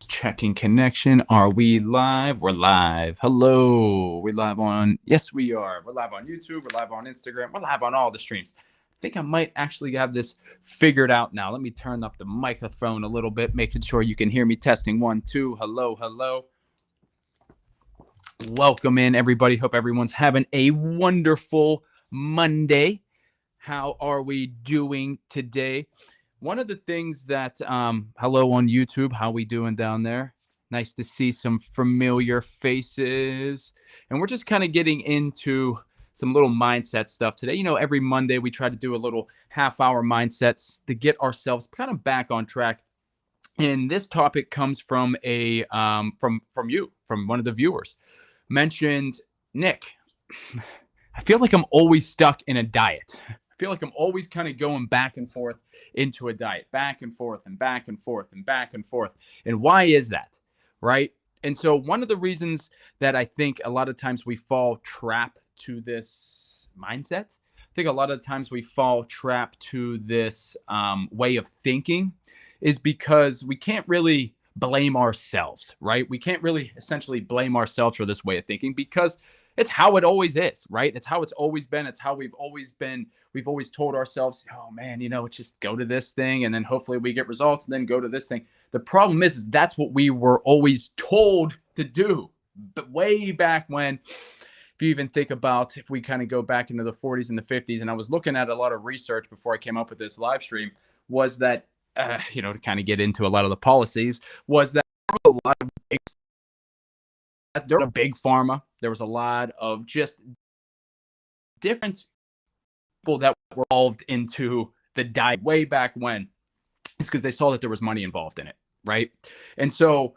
Checking connection. Are we live? We're live. Hello. We live on, yes, we are. We're live on YouTube. We're live on Instagram. We're live on all the streams. I think I might actually have this figured out now. Let me turn up the microphone a little bit, making sure you can hear me. Testing 1, 2. Hello, hello. Welcome in, everybody. Hope everyone's having a wonderful Monday. How are we doing today? One of the things that, hello on YouTube, how we doing down there? Nice to see some familiar faces. And we're just kind of getting into some little mindset stuff today. You know, every Monday we try to do a little half-hour mindsets to get ourselves kind of back on track. And this topic comes from from one of the viewers. Mentioned, Nick, I feel like I'm always stuck in a diet. I feel like I'm always kind of going back and forth into a diet, back and forth and back and forth and back and forth. And why is that? Right. And so, one of the reasons that I think a lot of times we fall trap to this mindset, I think a lot of times we fall trap to this way of thinking is because we can't really blame ourselves, right? We can't really essentially blame ourselves for this way of thinking because it's how it always is, right? It's how it's always been. It's how we've always been. We've always told ourselves, oh man, you know, just go to this thing and then hopefully we get results and then go to this thing. The problem is that's what we were always told to do. But way back when, if you even think about, if we kind of go back into the 40s and the 50s, and I was looking at a lot of research before I came up with this live stream, was that, to kind of get into a lot of the policies, was that a lot of there was a big pharma. There was a lot of just different people that were involved into the diet way back when. It's because they saw that there was money involved in it, right? And so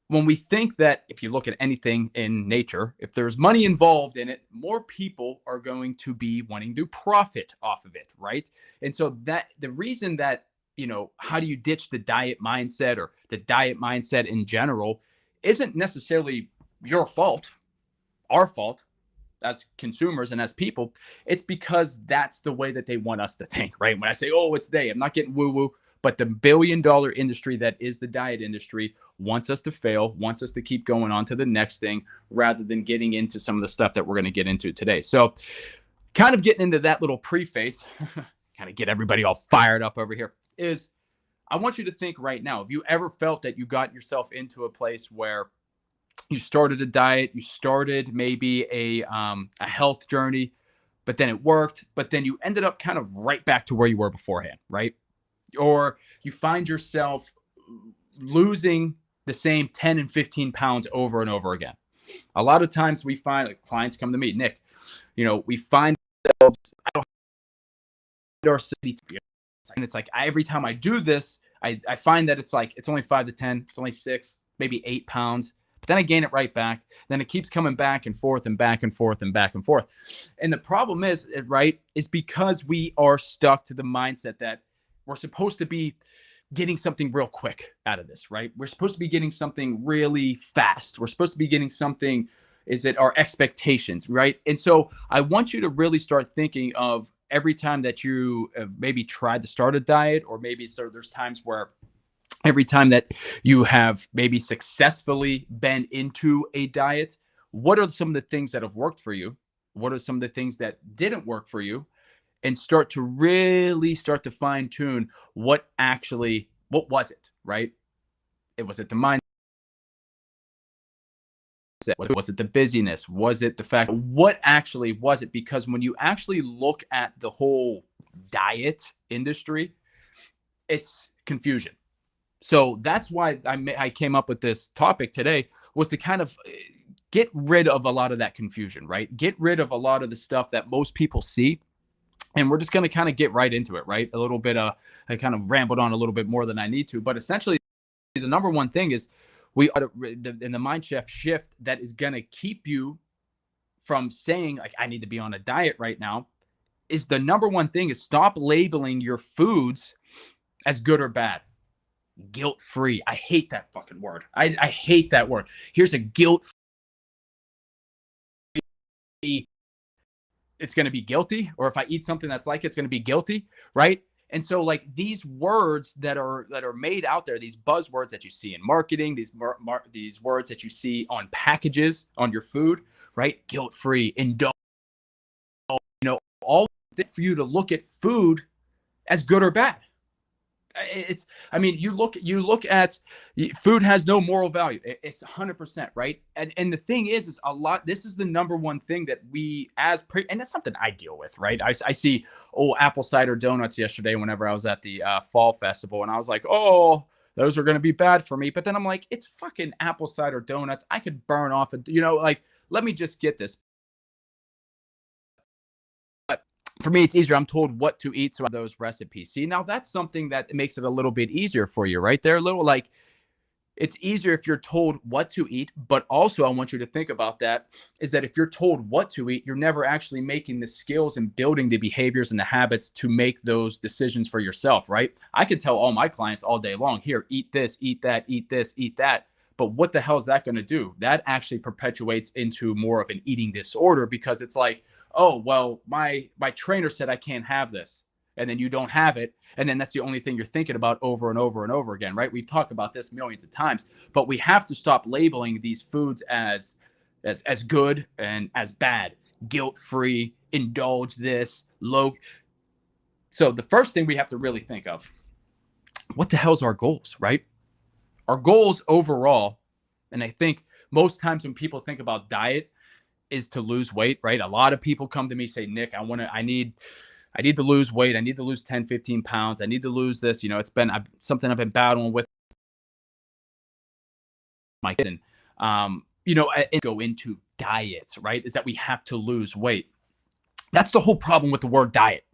when we think that if you look at anything in nature, if there's money involved in it, more people are going to be wanting to profit off of it, right? And so that the reason that, how do you ditch the diet mindset or the diet mindset in general isn't necessarily your fault, our fault as consumers and as people. It's because that's the way that they want us to think, right? When I say, oh, it's they, I'm not getting woo woo, but the $1 billion industry that is the diet industry wants us to fail, wants us to keep going on to the next thing rather than getting into some of the stuff that we're going to get into today. So, kind of getting into that little preface, kind of get everybody all fired up over here, is I want you to think right now, have you ever felt that you got yourself into a place where you started a diet, you started maybe a health journey, but then it worked, but then you ended up kind of right back to where you were beforehand, right? Or you find yourself losing the same 10 and 15 pounds over and over again. A lot of times we find, like, clients come to me, Nick, we find ourselves, I don't have our city, and it's like every time I do this, I find that it's like it's only 5 to 10, it's only 6, maybe 8 pounds. But then I gain it right back. Then it keeps coming back and forth and back and forth and back and forth. And the problem is, right, is because we are stuck to the mindset that we're supposed to be getting something real quick out of this, right? We're supposed to be getting something really fast. We're supposed to be getting something, is it our expectations, right? And so I want you to really start thinking of every time that you maybe tried to start a diet, or maybe so there's times where every time that you have maybe successfully been into a diet, what are some of the things that have worked for you? What are some of the things that didn't work for you? And start to really start to fine tune what was it, right? Was it the mindset? Was it the busyness? Was it the fact? What actually was it? Because when you actually look at the whole diet industry, it's confusion. So that's why I came up with this topic today, was to kind of get rid of a lot of that confusion, right? Get rid of a lot of the stuff that most people see. And we're just going to kind of get right into it, right? A little bit, I kind of rambled on a little bit more than I need to, but essentially the number one thing is in the mind shift that is going to keep you from saying, like, I need to be on a diet right now, is the number one thing is stop labeling your foods as good or bad. Guilt free. I hate that fucking word. I hate that word. Here's a guilt free. It's going to be guilty. Or if I eat something that's like it's going to be guilty, right? And so like these words that are made out there, these buzzwords that you see in marketing, these words that you see on packages on your food, right? Guilt free, indulge, all for you to look at food as good or bad. It's, I mean, you look at food has no moral value. It's 100% right. And the thing is a lot. This is the number one thing that we and that's something I deal with, right? I see apple cider donuts yesterday whenever I was at the fall festival, and I was like, oh, those are going to be bad for me. But then I'm like, it's fucking apple cider donuts. I could burn off like, let me just get this. For me, it's easier. I'm told what to eat, so those recipes. See, now that's something that makes it a little bit easier for you, right there. A little like it's easier if you're told what to eat, but also I want you to think about that is that if you're told what to eat, you're never actually making the skills and building the behaviors and the habits to make those decisions for yourself, right? I could tell all my clients all day long, here, eat this, eat that, eat this, eat that. But what the hell is that going to do? That actually perpetuates into more of an eating disorder because it's like, oh, well, my trainer said I can't have this. And then you don't have it. And then that's the only thing you're thinking about over and over and over again, right? We've talked about this millions of times, but we have to stop labeling these foods as good and as bad, guilt-free, indulge this, low. So the first thing we have to really think of, what the hell's our goals, right? Our goals overall, and I think most times when people think about diet is to lose weight, right? A lot of people come to me say, Nick, I need to lose weight. I need to lose 10, 15 pounds. I need to lose this. It's been something I've been battling with my kids. And, and go into diets, right? Is that we have to lose weight. That's the whole problem with the word diet,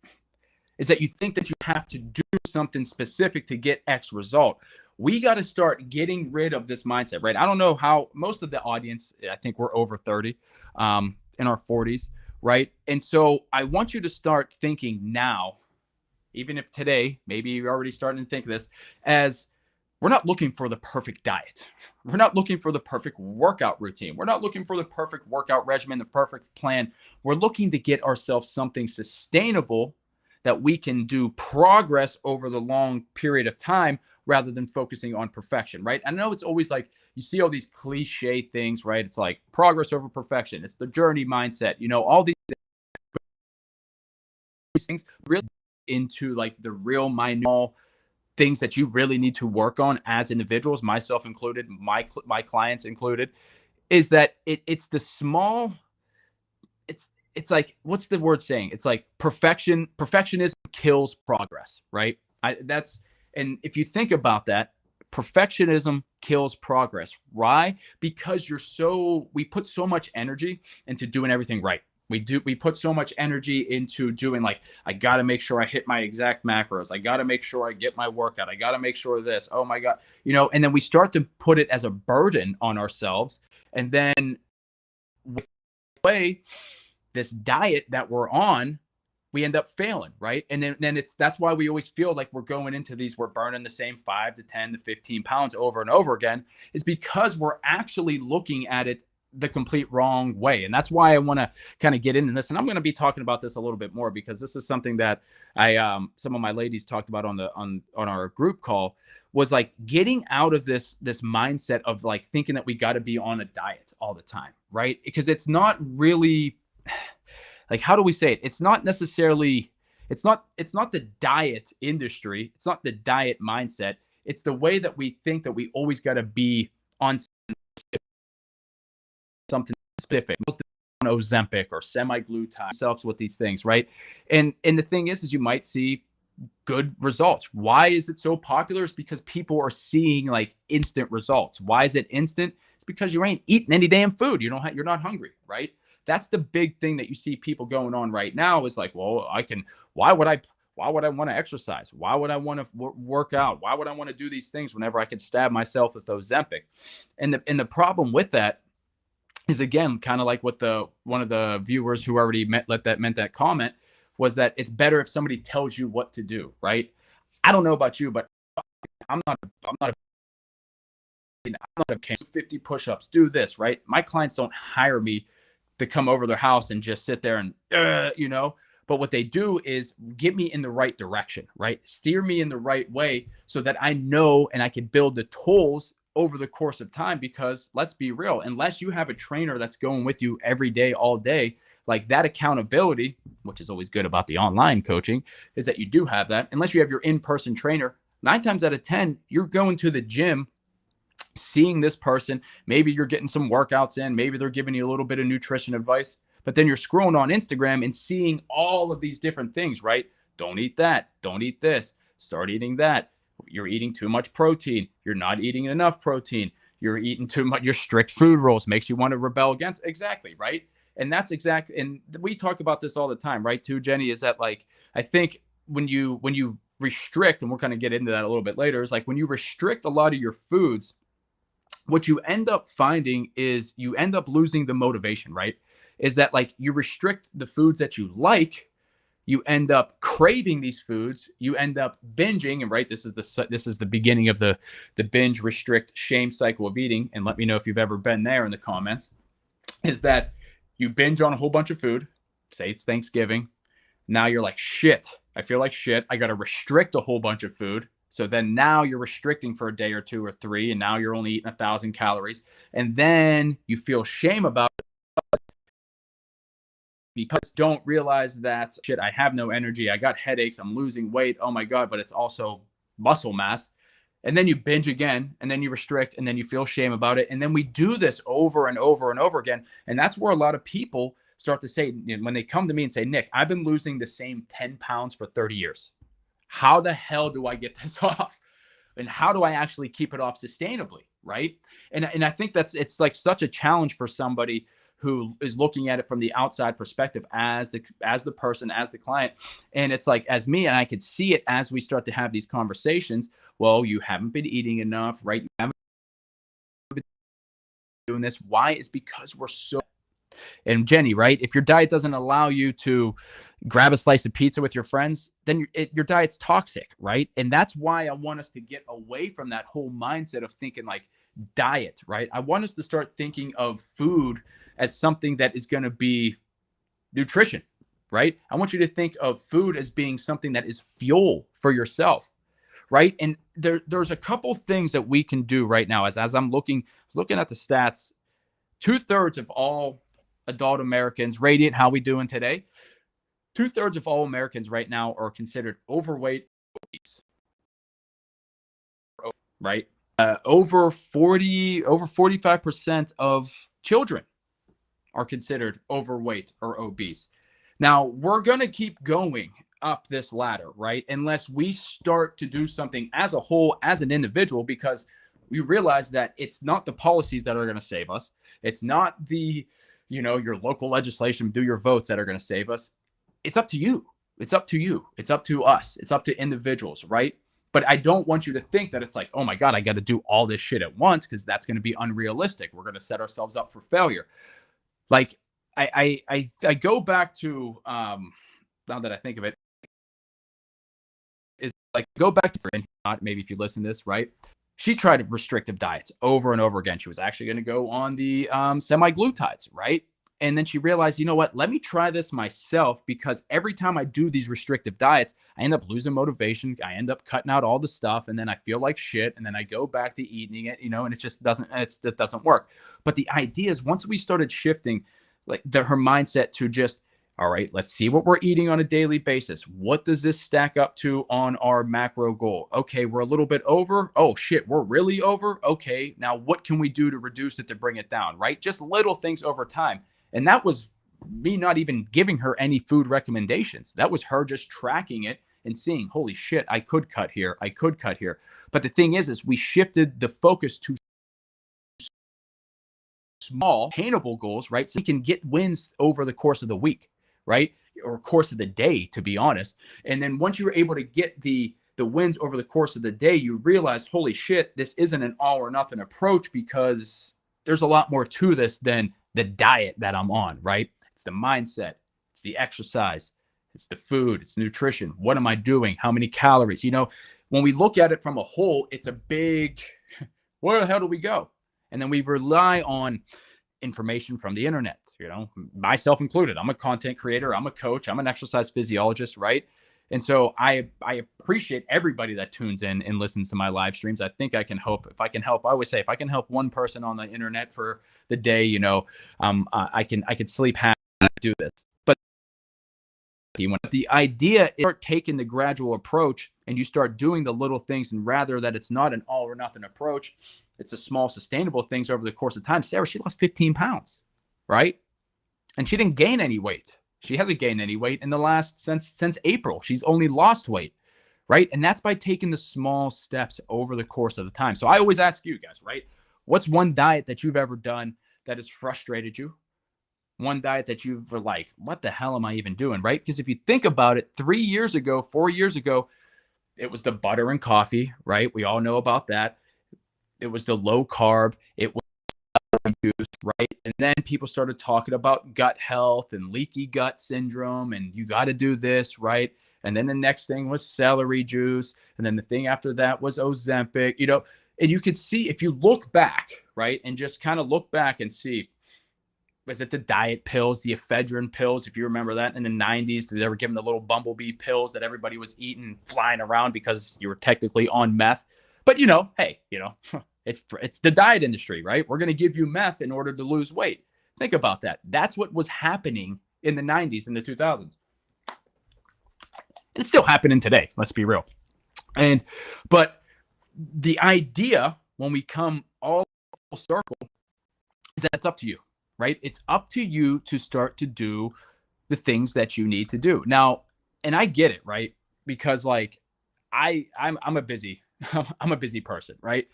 is that you think that you have to do something specific to get X result. We got to start getting rid of this mindset, right? I don't know how most of the audience, I think we're over 30, in our 40s, right? And so I want you to start thinking now, even if today, maybe you're already starting to think of this, as we're not looking for the perfect diet. We're not looking for the perfect workout routine. We're not looking for the perfect workout regimen, the perfect plan. We're looking to get ourselves something sustainable that we can do progress over the long period of time rather than focusing on perfection, right? I know it's always like you see all these cliche things, right? It's like progress over perfection. It's the journey mindset, all these things really into like the real minute things that you really need to work on as individuals, myself included, my clients included, is that it's the small, it's like, what's the word saying? It's like perfectionism kills progress, right? And if you think about that, perfectionism kills progress. Why? Because we put so much energy into doing everything right. We put so much energy into doing, like, I got to make sure I hit my exact macros. I got to make sure I get my workout. I got to make sure this, oh my God, and then we start to put it as a burden on ourselves. And then with the way this diet that we're on, we end up failing, right? And then that's why we always feel like we're going into we're burning the same 5 to 10 to 15 pounds over and over again, is because we're actually looking at it the complete wrong way. And that's why I want to kind of get into this. And I'm going to be talking about this a little bit more, because this is something that some of my ladies talked about on our group call, was like getting out of this mindset of like thinking that we got to be on a diet all the time, right? Because it's not really, like, how do we say it? It's not necessarily, it's not the diet industry. It's not the diet mindset. It's the way that we think that we always got to be on something specific, on Ozempic or semaglutide, selves with these things, right? And the thing is you might see good results. Why is it so popular? It's because people are seeing like instant results. Why is it instant? It's because you ain't eating any damn food. You're not hungry, right? That's the big thing that you see people going on right now, is like, well, why would I want to exercise? Why would I want to work out? Why would I want to do these things whenever I could stab myself with Ozempic? And the problem with that is, again, kind of like what one of the viewers who already meant that comment, was that it's better if somebody tells you what to do, right? I don't know about you, but I'm not a 50 push-ups, do this, right? My clients don't hire me to come over their house and just sit there and, But what they do is get me in the right direction, right? Steer me in the right way so that I know and I can build the tools over the course of time. Because let's be real, unless you have a trainer that's going with you every day, all day, like that accountability, which is always good about the online coaching, is that you do have that. Unless you have your in-person trainer, 9 times out of 10, you're going to the gym, seeing this person. Maybe you're getting some workouts in, maybe they're giving you a little bit of nutrition advice, but then you're scrolling on Instagram and seeing all of these different things, right? Don't eat that, don't eat this, start eating that. You're eating too much protein, you're not eating enough protein, you're eating too much, your strict food rules makes you want to rebel against. Exactly, right? And that's exact. And we talk about this all the time, right? Too, Jenny, is that like, I think when you restrict, and we're going to get into that a little bit later, is like when you restrict a lot of your foods, what you end up finding is you end up losing the motivation, right? Is that like you restrict the foods that you like, you end up craving these foods, you end up binging, and right, this is the beginning of the binge, restrict, shame cycle of eating. And let me know if you've ever been there in the comments. Is that you binge on a whole bunch of food, say it's Thanksgiving, now you're like, shit, I feel like shit, I got to restrict a whole bunch of food. So then now you're restricting for a day or two or three, and now you're only eating 1,000 calories. And then you feel shame about it because don't realize that shit, I have no energy, I got headaches, I'm losing weight, oh my God, but it's also muscle mass. And then you binge again, and then you restrict, and then you feel shame about it. And then we do this over and over and over again. And that's where a lot of people start to say, when they come to me and say, Nick, I've been losing the same 10 pounds for 30 years. How the hell do I get this off? And how do I actually keep it off sustainably? Right. And I think it's like such a challenge for somebody who is looking at it from the outside perspective as the person, as the client. And it's like, as me, and I could see it as we start to have these conversations. Well, you haven't been eating enough, right? You haven't been doing this. Why? Is because we're so. And Jenny, right? If your diet doesn't allow you to grab a slice of pizza with your friends, then your diet's toxic, right? And that's why I want us to get away from that whole mindset of thinking like diet, right? I want us to start thinking of food as something that is going to be nutrition, right? I want you to think of food as being something that is fuel for yourself, right? And there's a couple things that we can do right now. As I was looking at the stats, 2/3 of all adult Americans, Radiant, how we doing today? 2/3 of all Americans right now are considered overweight, obese, right? Over 45% of children are considered overweight or obese. Now, we're going to keep going up this ladder, right? Unless we start to do something as a whole, as an individual, because we realize that it's not the policies that are going to save us. It's not your local legislation, do your votes that are going to save us. It's up to you. It's up to you. It's up to us. It's up to individuals, right? But I don't want you to think that it's like, oh my God, I got to do all this shit at once, because that's going to be unrealistic. We're going to set ourselves up for failure. Like I go back to now that I think of it, is like go back to maybe if you listen to this, right? She tried restrictive diets over and over again. She was actually going to go on the semi-glutides, right? And then she realized, you know what? Let me try this myself, because every time I do these restrictive diets, I end up losing motivation. I end up cutting out all the stuff, and then I feel like shit, and then I go back to eating it, and it just doesn't. It doesn't work. But the idea is, once we started shifting, like her mindset to just, all right, let's see what we're eating on a daily basis. What does this stack up to on our macro goal? Okay, we're a little bit over. Oh shit, we're really over. Okay, now what can we do to reduce it, to bring it down, right? Just little things over time. And that was me not even giving her any food recommendations. That was her just tracking it and seeing, holy shit, I could cut here. I could cut here. But the thing is we shifted the focus to small, attainable goals, right? So we can get wins over the course of the week, right? Or course of the day, to be honest. And then once you're able to get the wins over the course of the day, you realize, holy shit, this isn't an all or nothing approach, because there's a lot more to this than the diet that I'm on, right? It's the mindset, it's the exercise, it's the food, it's nutrition. What am I doing? How many calories? When we look at it from a whole, it's a big, where the hell do we go? And then we rely on information from the internet, myself included. I'm a content creator, I'm a coach, I'm an exercise physiologist, right? And so I appreciate everybody that tunes in and listens to my live streams. I think I can help. If I can help, I always say, if I can help one person on the internet for the day, I can sleep happy when I do this. But the idea is start taking the gradual approach and you start doing the little things, and rather that it's not an all or nothing approach, it's a small sustainable things over the course of time. Sarah, she lost 15 pounds, right? And she didn't gain any weight. She hasn't gained any weight in the last since April. She's only lost weight, right? And that's by taking the small steps over the course of the time. So I always ask you guys, right? What's one diet that you've ever done that has frustrated you? One diet that you've like, what the hell am I even doing, right? Because if you think about it, 3 years ago, 4 years ago, it was the butter and coffee, right? We all know about that. It was the low carb. It was juice, right? And then people started talking about gut health and leaky gut syndrome, and you got to do this, right? And then the next thing was celery juice, and then the thing after that was Ozempic, and you could see if you look back, right, and just kind of look back and see, was it the diet pills, the ephedrine pills? If you remember that in the 90s, they were giving the little bumblebee pills that everybody was eating, flying around because you were technically on meth. But, hey, it's the diet industry, right? We're going to give you meth in order to lose weight. Think about that. That's what was happening in the 90s and the 2000s. And it's still happening today. Let's be real. But the idea when we come all full circle is that it's up to you, right? It's up to you to start to do the things that you need to do. Now, and I get it, right? Because like I'm a busy person, right?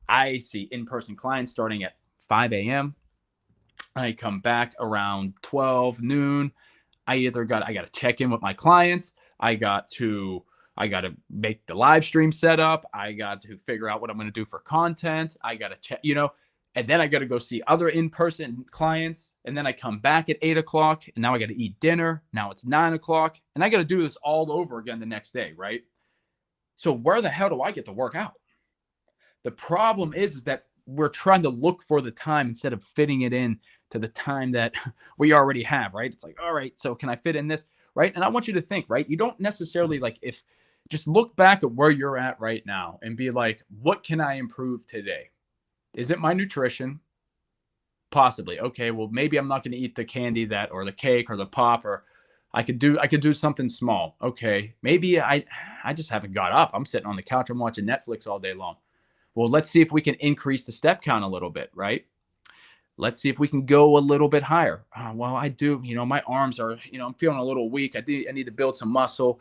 I see in-person clients starting at 5 a.m. I come back around 12 noon. I got to check in with my clients. I got to make the live stream setup. I got to figure out what I'm going to do for content. I got to check, and then I got to go see other in-person clients. And then I come back at 8 o'clock, and now I got to eat dinner. Now it's 9 o'clock, and I got to do this all over again the next day, right? So where the hell do I get to work out? The problem is that we're trying to look for the time instead of fitting it in to the time that we already have, right? It's like, all right, so can I fit in this, right? And I want you to think, right? You don't necessarily just look back at where you're at right now and be like, what can I improve today? Is it my nutrition? Possibly. Okay, well, maybe I'm not going to eat the candy or the cake or the pop, or I could do something small. Okay, maybe I just haven't got up. I'm sitting on the couch. I'm watching Netflix all day long. Well, let's see if we can increase the step count a little bit, right? Let's see if we can go a little bit higher. Well, I do, my arms are, I'm feeling a little weak. I need to build some muscle.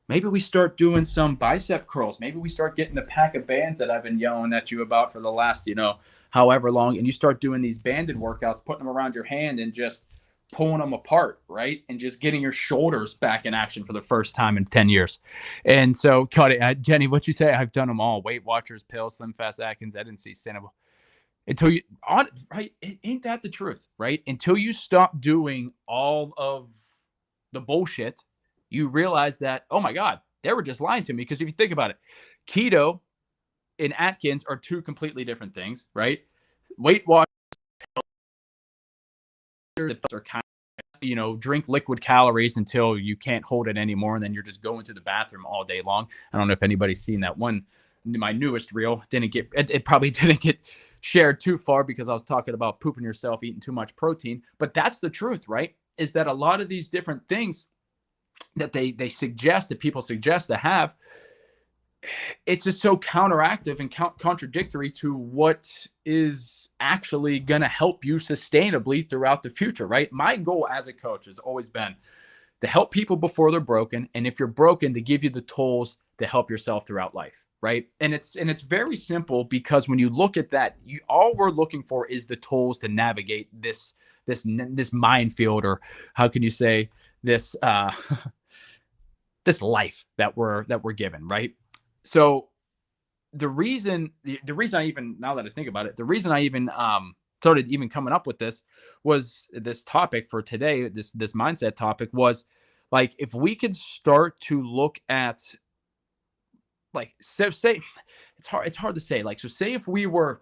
Maybe we start doing some bicep curls. Maybe we start getting the pack of bands that I've been yelling at you about for the last, however long. And you start doing these banded workouts, putting them around your hand and just pulling them apart, right? And just getting your shoulders back in action for the first time in 10 years. And so, Jenny, what'd you say? I've done them all. Weight Watchers, pills, Slim Fast Atkins, NC Cinnable. Right? Ain't that the truth, right? Until you stop doing all of the bullshit, you realize that, oh my God, they were just lying to me. Because if you think about it, keto and Atkins are two completely different things, right? Weight Watchers are kind of, drink liquid calories until you can't hold it anymore, and then you're just going to the bathroom all day long. I don't know if anybody's seen that one. My newest reel it probably didn't get shared too far because I was talking about pooping yourself, eating too much protein. But that's the truth, right? Is that a lot of these different things that people suggest to have, it's just so counteractive and contradictory to what is actually going to help you sustainably throughout the future, right? My goal as a coach has always been to help people before they're broken. And if you're broken, to give you the tools to help yourself throughout life, right? And it's very simple, because when you look at that, all we're looking for is the tools to navigate this minefield, or how can you say this, this life that we're given, right? So the reason I even, now that I think about it, the reason I even started even coming up with this topic for today, this mindset topic, was like, if we could start to look at, like, say it's hard to say, like, so say if we were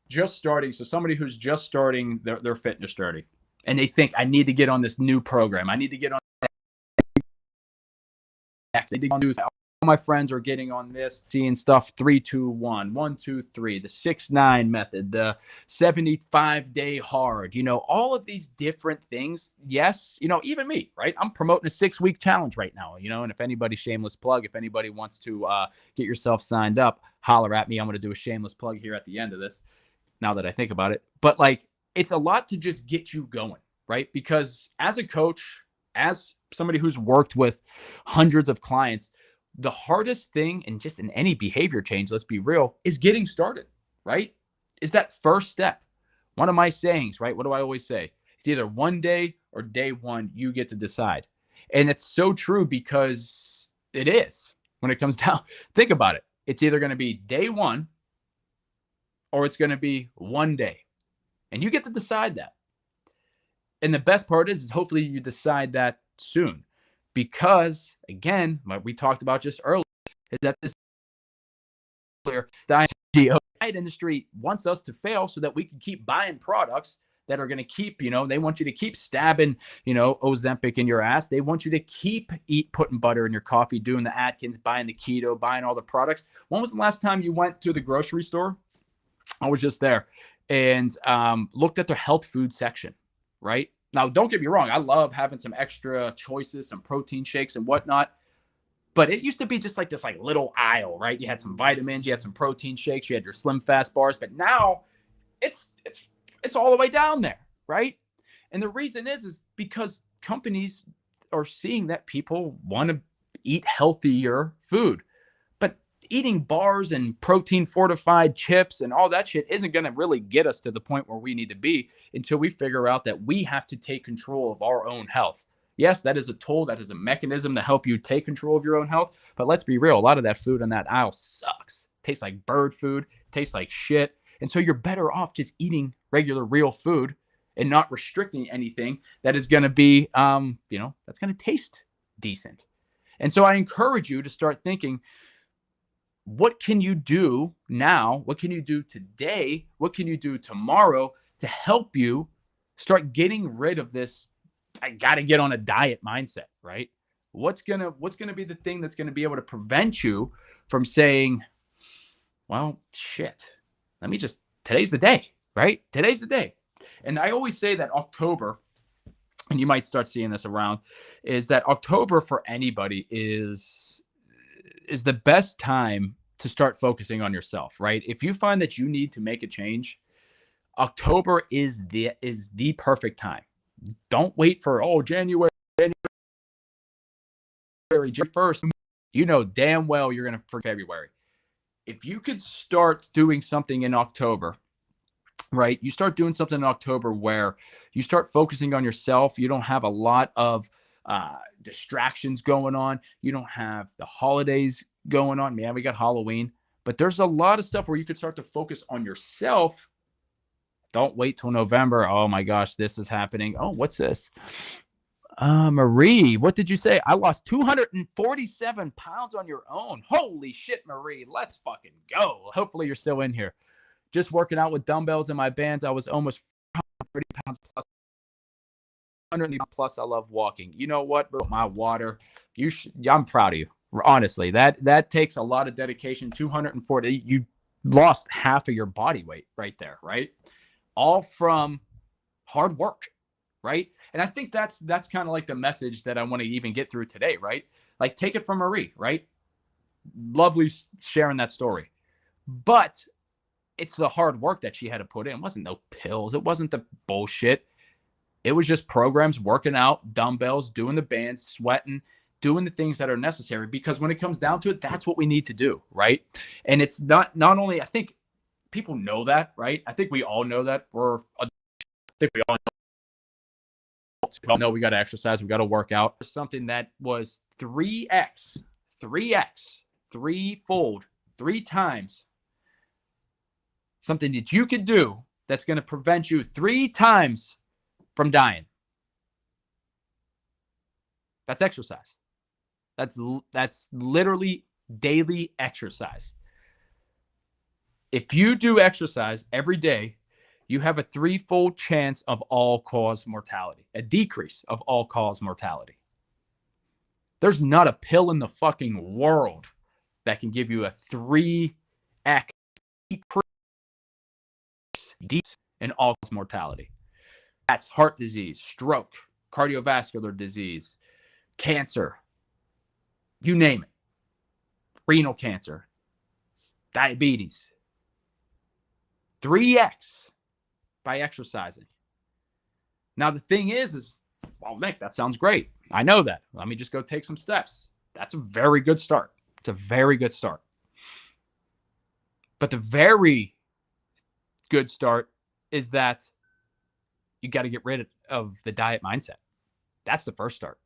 just starting, so somebody who's just starting their fitness journey, and they think, I need to get on this new program. I need to get on all my friends are getting on this, seeing stuff 3, 2, 1, 1, 2, 3, the 6-9 method, the 75-day hard, all of these different things. Yes, even me, right? I'm promoting a 6-week challenge right now, and if anybody, shameless plug, if anybody wants to get yourself signed up, holler at me. I'm going to do a shameless plug here at the end of this, now that I think about it. But like, it's a lot to just get you going, right? Because as a coach, as somebody who's worked with hundreds of clients, the hardest thing, and just in any behavior change, let's be real, is getting started, right? Is that first step. One of my sayings, right? What do I always say? It's either one day or day one, you get to decide. And it's so true, because it is when it comes down. Think about it. It's either going to be day one or it's going to be one day. And you get to decide that. And the best part is hopefully you decide that soon. Because again, like we talked about just earlier, is that this diet industry wants us to fail so that we can keep buying products that are going to keep, they want you to keep stabbing, Ozempic in your ass. They want you to keep putting butter in your coffee, doing the Atkins, buying the keto, buying all the products. When was the last time you went to the grocery store? I was just there and looked at their health food section, right? Now, don't get me wrong. I love having some extra choices, some protein shakes and whatnot. But it used to be just like this little aisle, right? You had some vitamins, you had some protein shakes, you had your Slim Fast bars. But now it's all the way down there, right? And the reason is because companies are seeing that people want to eat healthier food. Eating bars and protein fortified chips and all that shit isn't going to really get us to the point where we need to be until we figure out that we have to take control of our own health. Yes, that is a tool, that is a mechanism to help you take control of your own health. But let's be real, a lot of that food in that aisle sucks. Tastes like bird food, tastes like shit. And so you're better off just eating regular, real food and not restricting anything that is going to be, that's going to taste decent. And so I encourage you to start thinking, what can you do now? What can you do today? What can you do tomorrow to help you start getting rid of this, I got to get on a diet mindset, right? What's going to be the thing that's going to be able to prevent you from saying, well, shit, today's the day, right? Today's the day. And I always say that October, and you might start seeing this around, is that October for anybody is the best time to start focusing on yourself, right? If you find that you need to make a change, October is the perfect time. Don't wait for January 1st. You know damn well you're going to for February. If you could start doing something in October, right? You start doing something in October where you start focusing on yourself. You don't have a lot of distractions going on. You don't have the holidays going on. Man, we got Halloween, but there's a lot of stuff where you could start to focus on yourself. Don't wait till November. Oh my gosh, this is happening. Oh, what's this? Marie, what did you say? I lost 247 pounds on your own. Holy shit, Marie. Let's fucking go. Hopefully you're still in here. Just working out with dumbbells in my bands. I was almost 30 pounds plus. 100 plus. I love walking. You know what, bro? My water. I'm proud of you. Honestly, that takes a lot of dedication. 240. You lost half of your body weight right there, right? All from hard work, right? And I think that's kind of like the message that I want to even get through today, right? Like, take it from Marie, right? Lovely sharing that story. But it's the hard work that she had to put in. It wasn't no pills. It wasn't the bullshit. It was just programs, working out, dumbbells, doing the bands, sweating, doing the things that are necessary. Because when it comes down to it, that's what we need to do, right? And it's not only, I think people know that, right? I think we all know that. I think we all know we got to exercise, we got to work out. Something that was 3x, threefold, 3 times. Something that you could do that's going to prevent you 3 times from dying. That's exercise. That's literally daily exercise. If you do exercise every day, you have a threefold chance of all-cause mortality, a decrease of all-cause mortality. There's not a pill in the fucking world that can give you a 3x decrease in all-cause mortality. That's heart disease, stroke, cardiovascular disease, cancer, you name it, renal cancer, diabetes. 3x by exercising. Now, the thing is, well, Nick, that sounds great. I know that. Let me just go take some steps. That's a very good start. It's a very good start. But the very good start is that you got to get rid of the diet mindset. That's the first start.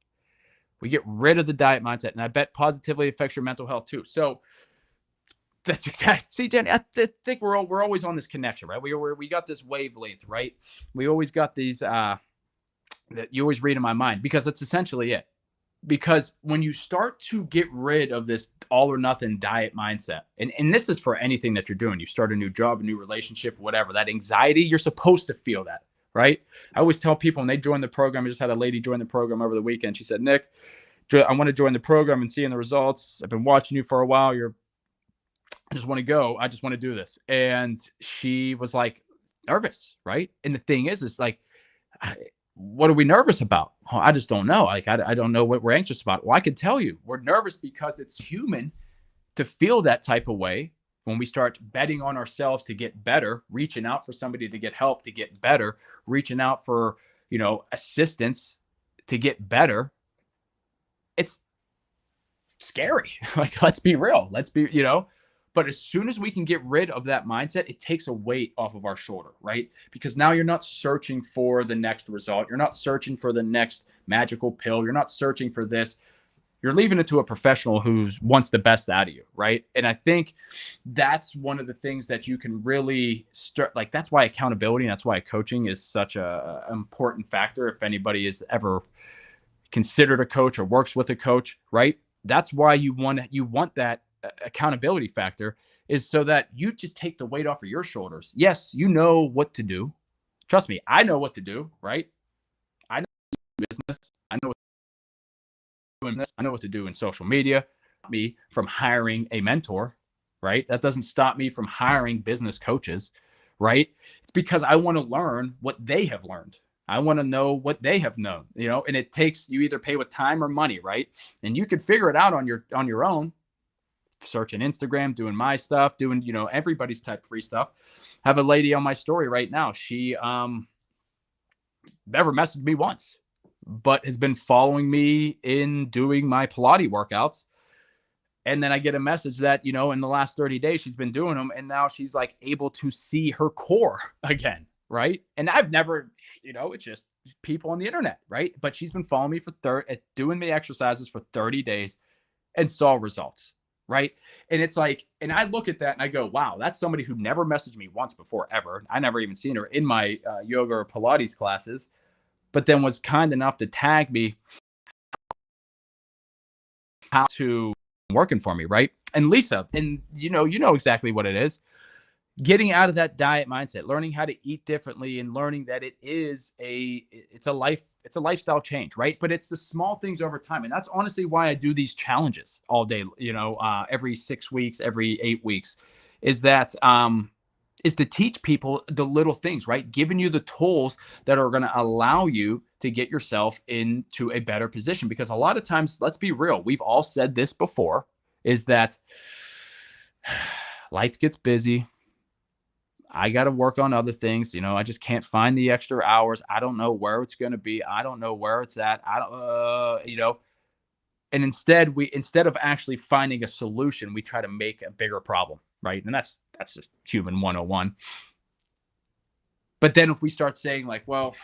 We get rid of the diet mindset, and I bet positively affects your mental health too. So that's exactly. See, Danny, I think we're always on this connection, right? We got this wavelength, right? We always got these that you always read in my mind, because that's essentially it. Because when you start to get rid of this all or nothing diet mindset, and this is for anything that you're doing, you start a new job, a new relationship, whatever, that anxiety, you're supposed to feel that, right? I always tell people when they join the program, I just had a lady join the program over the weekend. She said, Nick, I want to join the program and seeing the results. I've been watching you for a while. I just want to go. I just want to do this. And she was like nervous, right? And the thing is like, what are we nervous about? Oh, I just don't know. Like, I don't know what we're anxious about. Well, I can tell you, we're nervous because it's human to feel that type of way when we start betting on ourselves to get better, reaching out for somebody to get help to get better, reaching out for, assistance to get better. It's scary. Like, let's be real. But as soon as we can get rid of that mindset, it takes a weight off of our shoulder, right? Because now you're not searching for the next result. You're not searching for the next magical pill. You're not searching for this. You're leaving it to a professional who wants the best out of you, right? And I think that's one of the things that you can really start. Like, that's why accountability and that's why coaching is such a important factor. If anybody is ever considered a coach or works with a coach, right? That's why you want that accountability factor, is so that you just take the weight off of your shoulders. Yes, you know what to do. Trust me, I know what to do, right? I know business. I know what to do in this. I know what to do in social media. Me from hiring a mentor, right? That doesn't stop me from hiring business coaches, right? It's because I want to learn what they have learned. I want to know what they have known, and it takes, you either pay with time or money, right? And you can figure it out on your own. Searching Instagram, doing my stuff, doing, everybody's type free stuff. I have a lady on my story right now. She never messaged me once, but has been following me in doing my Pilates workouts. And then I get a message that, in the last 30 days, she's been doing them. And now she's like able to see her core again. Right. And I've never, it's just people on the internet. Right. But she's been following me for doing the exercises for 30 days and saw results. Right. And it's like, and I look at that and I go, wow, that's somebody who never messaged me once before ever. I never even seen her in my yoga or Pilates classes, but then was kind enough to tag me how to working for me. Right. And Lisa, and you know exactly what it is. Getting out of that diet mindset, learning how to eat differently, and learning that it's a lifestyle change, right? But it's the small things over time. And that's honestly why I do these challenges all day, every 6 weeks, every 8 weeks, is to teach people the little things, right? Giving you the tools that are going to allow you to get yourself into a better position. Because a lot of times, let's be real, we've all said this before, is that life gets busy. I got to work on other things. I just can't find the extra hours. I don't know where it's going to be. I don't know where it's at. I don't, and instead of actually finding a solution, we try to make a bigger problem. Right. And that's a human 101. But then if we start saying like, well,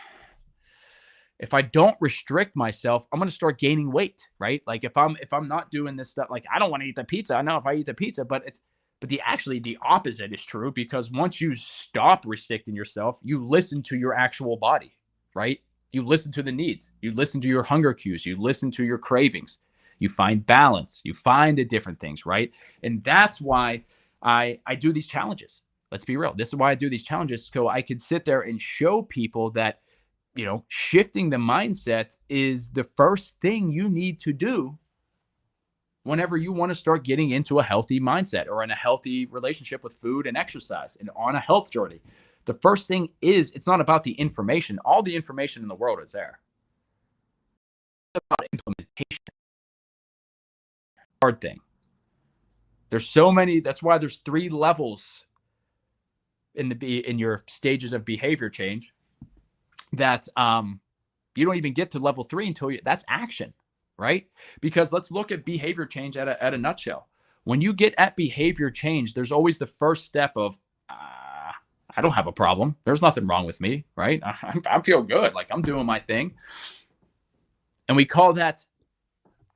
if I don't restrict myself, I'm going to start gaining weight. Right. Like if I'm not doing this stuff, like I don't want to eat the pizza. I know if I eat the pizza, but the opposite is true, because once you stop restricting yourself, you listen to your actual body, right? You listen to the needs, you listen to your hunger cues, you listen to your cravings, you find balance, you find the different things, right? And that's why I do these challenges. Let's be real. This is why I do these challenges. So I could sit there and show people that, shifting the mindset is the first thing you need to do whenever you want to start getting into a healthy mindset or in a healthy relationship with food and exercise and on a health journey. The first thing is, it's not about the information. All the information in the world is there. It's about implementation. Hard thing. There's so many. That's why there's 3 levels in your stages of behavior change that you don't even get to level 3 until that's action, right? Because let's look at behavior change at a nutshell. When you get at behavior change, there's always the first step of, I don't have a problem. There's nothing wrong with me, right? I feel good. Like I'm doing my thing. And we call that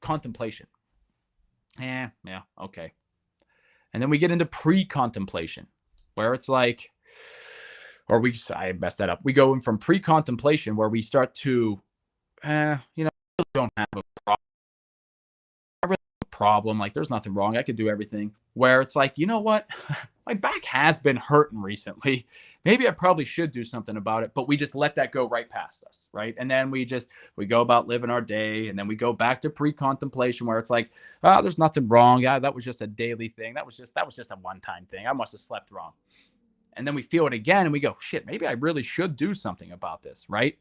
contemplation. Yeah, okay. And then we get into pre-contemplation, where it's like, I messed that up. We go in from pre-contemplation, where we start to, I don't have a problem. I really have a problem. Like there's nothing wrong. I could do everything. Where it's like, you know what? My back has been hurting recently. Maybe I probably should do something about it, but we just let that go right past us, right? And then we go about living our day, and then we go back to pre-contemplation, where it's like, oh, there's nothing wrong. Yeah, that was just a daily thing. That was just a one-time thing. I must have slept wrong. And then we feel it again, and we go, shit, maybe I really should do something about this, right?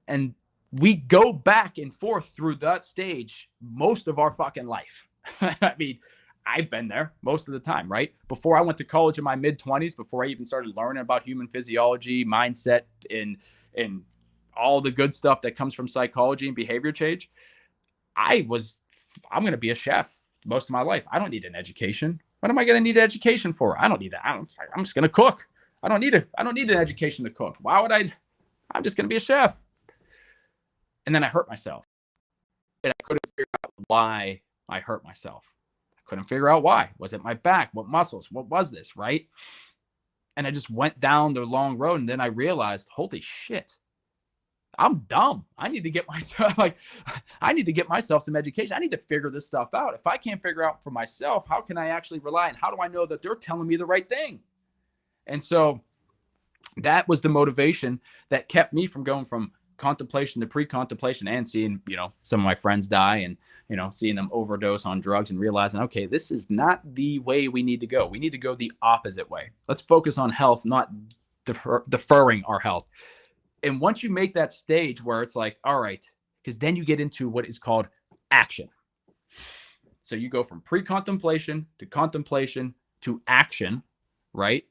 And we go back and forth through that stage most of our fucking life. I mean, I've been there most of the time, right? Before I went to college in my mid-20s, before I even started learning about human physiology, mindset, and all the good stuff that comes from psychology and behavior change, I'm going to be a chef most of my life. I don't need an education. What am I going to need an education for? I don't need that. I'm just going to cook. I don't need an education to cook. Why would I? I'm just going to be a chef. And then I hurt myself. And I couldn't figure out why I hurt myself. Couldn't figure out why. Was it my back? What muscles? What was this, right? And I just went down the long road, and then I realized, holy shit, I'm dumb. I need to get myself some education. I need to figure this stuff out. If I can't figure out for myself, how can I actually rely, and how do I know that they're telling me the right thing? And so that was the motivation that kept me from going from contemplation to pre-contemplation, and seeing, some of my friends die, and, seeing them overdose on drugs, and realizing, okay, this is not the way we need to go. We need to go the opposite way. Let's focus on health, not deferring our health. And once you make that stage where it's like, all right, because then you get into what is called action. So you go from pre-contemplation to contemplation to action, right?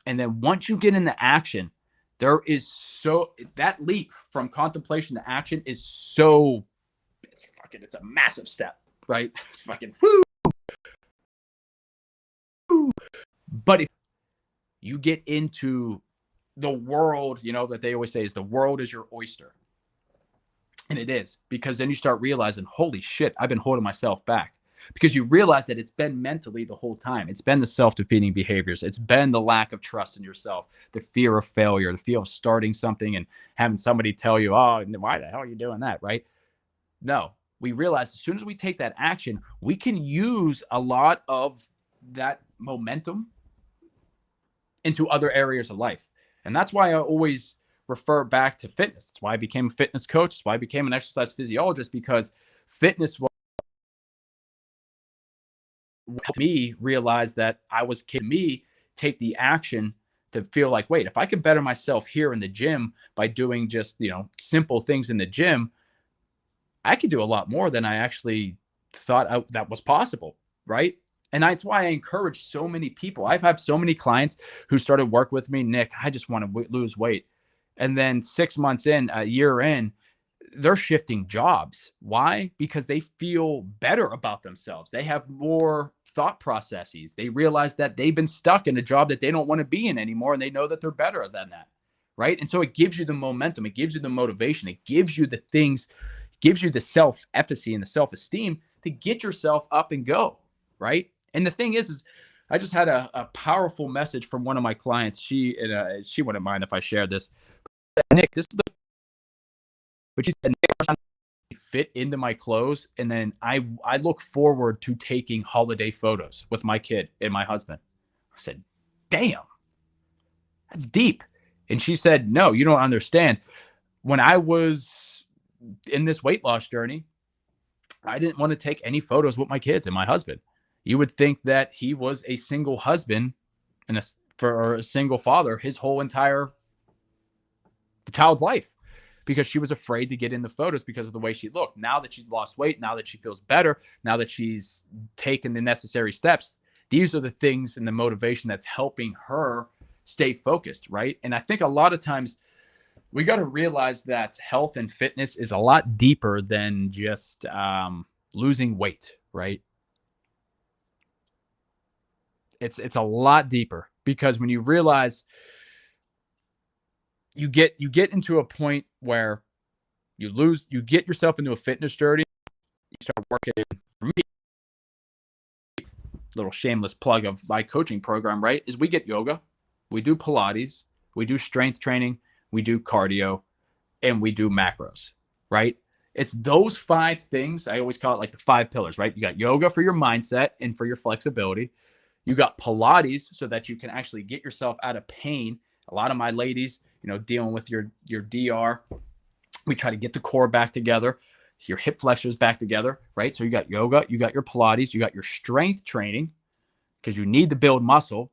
And then once you get into action, that leap from contemplation to action is it's a massive step, right? It's fucking whoo. But if you get into the world, that they always say is the world is your oyster. And it is, because then you start realizing, holy shit, I've been holding myself back. Because you realize that it's been mentally the whole time. It's been the self-defeating behaviors. It's been the lack of trust in yourself, the fear of failure, the fear of starting something and having somebody tell you, oh, why the hell are you doing that, right? No, we realize as soon as we take that action, we can use a lot of that momentum into other areas of life. And that's why I always refer back to fitness. That's why I became a fitness coach. That's why I became an exercise physiologist, because fitness was helped me realize that take the action to feel like, wait, if I can better myself here in the gym by doing just, simple things in the gym, I could do a lot more than I actually thought that was possible, right? And that's why I encourage so many people. I've had so many clients who started work with me, Nick, I just want to lose weight. And then 6 months in, a year in, they're shifting jobs. Why? Because they feel better about themselves. They have more thought processes. They realize that they've been stuck in a job that they don't want to be in anymore, and they know that they're better than that, right? And so it gives you the momentum. It gives you the motivation. It gives you the things, gives you the self-efficacy and the self-esteem to get yourself up and go, right? And the thing is I just had a powerful message from one of my clients. She wouldn't mind if I shared this. Nick, this is but she said, Nick, I'm trying to fit into my clothes, and then I look forward to taking holiday photos with my kid and my husband. I said, damn, that's deep. And she said, no, you don't understand. When I was in this weight loss journey, I didn't want to take any photos with my kids and my husband. You would think that he was a single husband and for a single father his whole entire child's life, because she was afraid to get in the photos because of the way she looked. Now that she's lost weight, now that she feels better, now that she's taken the necessary steps, these are the things and the motivation that's helping her stay focused, right? And I think a lot of times we got to realize that health and fitness is a lot deeper than just losing weight, right? It's a lot deeper, because when you realize you get into a point where you get yourself into a fitness journey, you start working in, for me, little shameless plug of my coaching program, right? Is we get yoga, we do Pilates, we do strength training, we do cardio, and we do macros, right? It's those 5 things. I always call it like the 5 pillars, right? You got yoga for your mindset and for your flexibility. You got Pilates so that you can actually get yourself out of pain. A lot of my ladies, dealing with your DR, we try to get the core back together, your hip flexors back together, right? So you got yoga, you got your Pilates, you got your strength training, because you need to build muscle.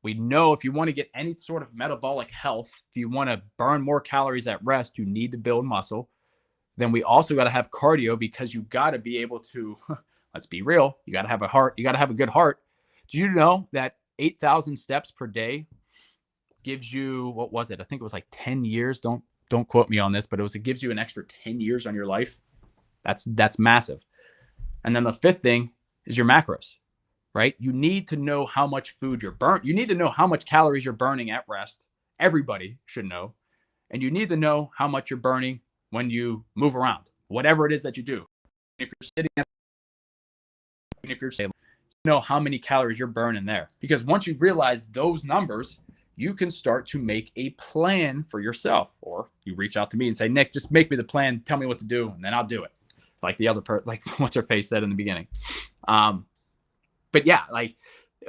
We know if you want to get any sort of metabolic health, if you want to burn more calories at rest, you need to build muscle. Then we also got to have cardio, because you got to be able to, let's be real, you got to have a heart, you got to have a good heart. Do you know that 8,000 steps per day gives you, what was it? I think it was like 10 years. Don't quote me on this, but it gives you an extra 10 years on your life. That's massive. And then the 5th thing is your macros, right? You need to know how much food you're burnt. You need to know how much calories you're burning at rest. Everybody should know. And you need to know how much you're burning when you move around, whatever it is that you do. If you're sitting at, if you're saying, know how many calories you're burning there, because once you realize those numbers, you can start to make a plan for yourself. Or you reach out to me and say, Nick, just make me the plan, tell me what to do, and then I'll do it, like the other like what's her face said in the beginning. But yeah, like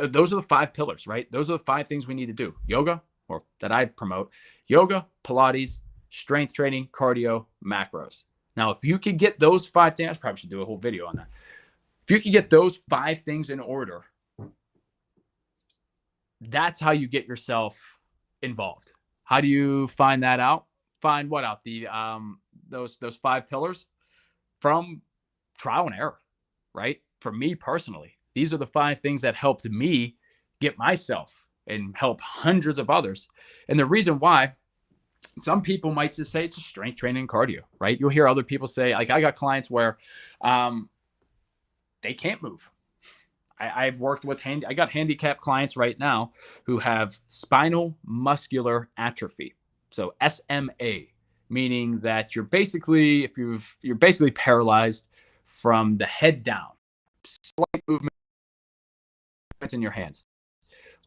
those are the 5 pillars, right? Those are the 5 things we need to do. Yoga, or that I promote: yoga, Pilates, strength training, cardio, macros. Now, if you could get those 5 things, I probably should do a whole video on that. If you could get those 5 things in order, that's how you get yourself involved. How do you find that out? Find what out? Those 5 pillars from trial and error, right? For me personally, these are the 5 things that helped me get myself and help hundreds of others. And the reason why, some people might just say it's a strength training and cardio, right? You'll hear other people say, like, I got clients where they can't move. I've worked with I got handicapped clients right now who have spinal muscular atrophy. So SMA, meaning that you're basically, you're basically paralyzed from the head down. Slight movement in your hands.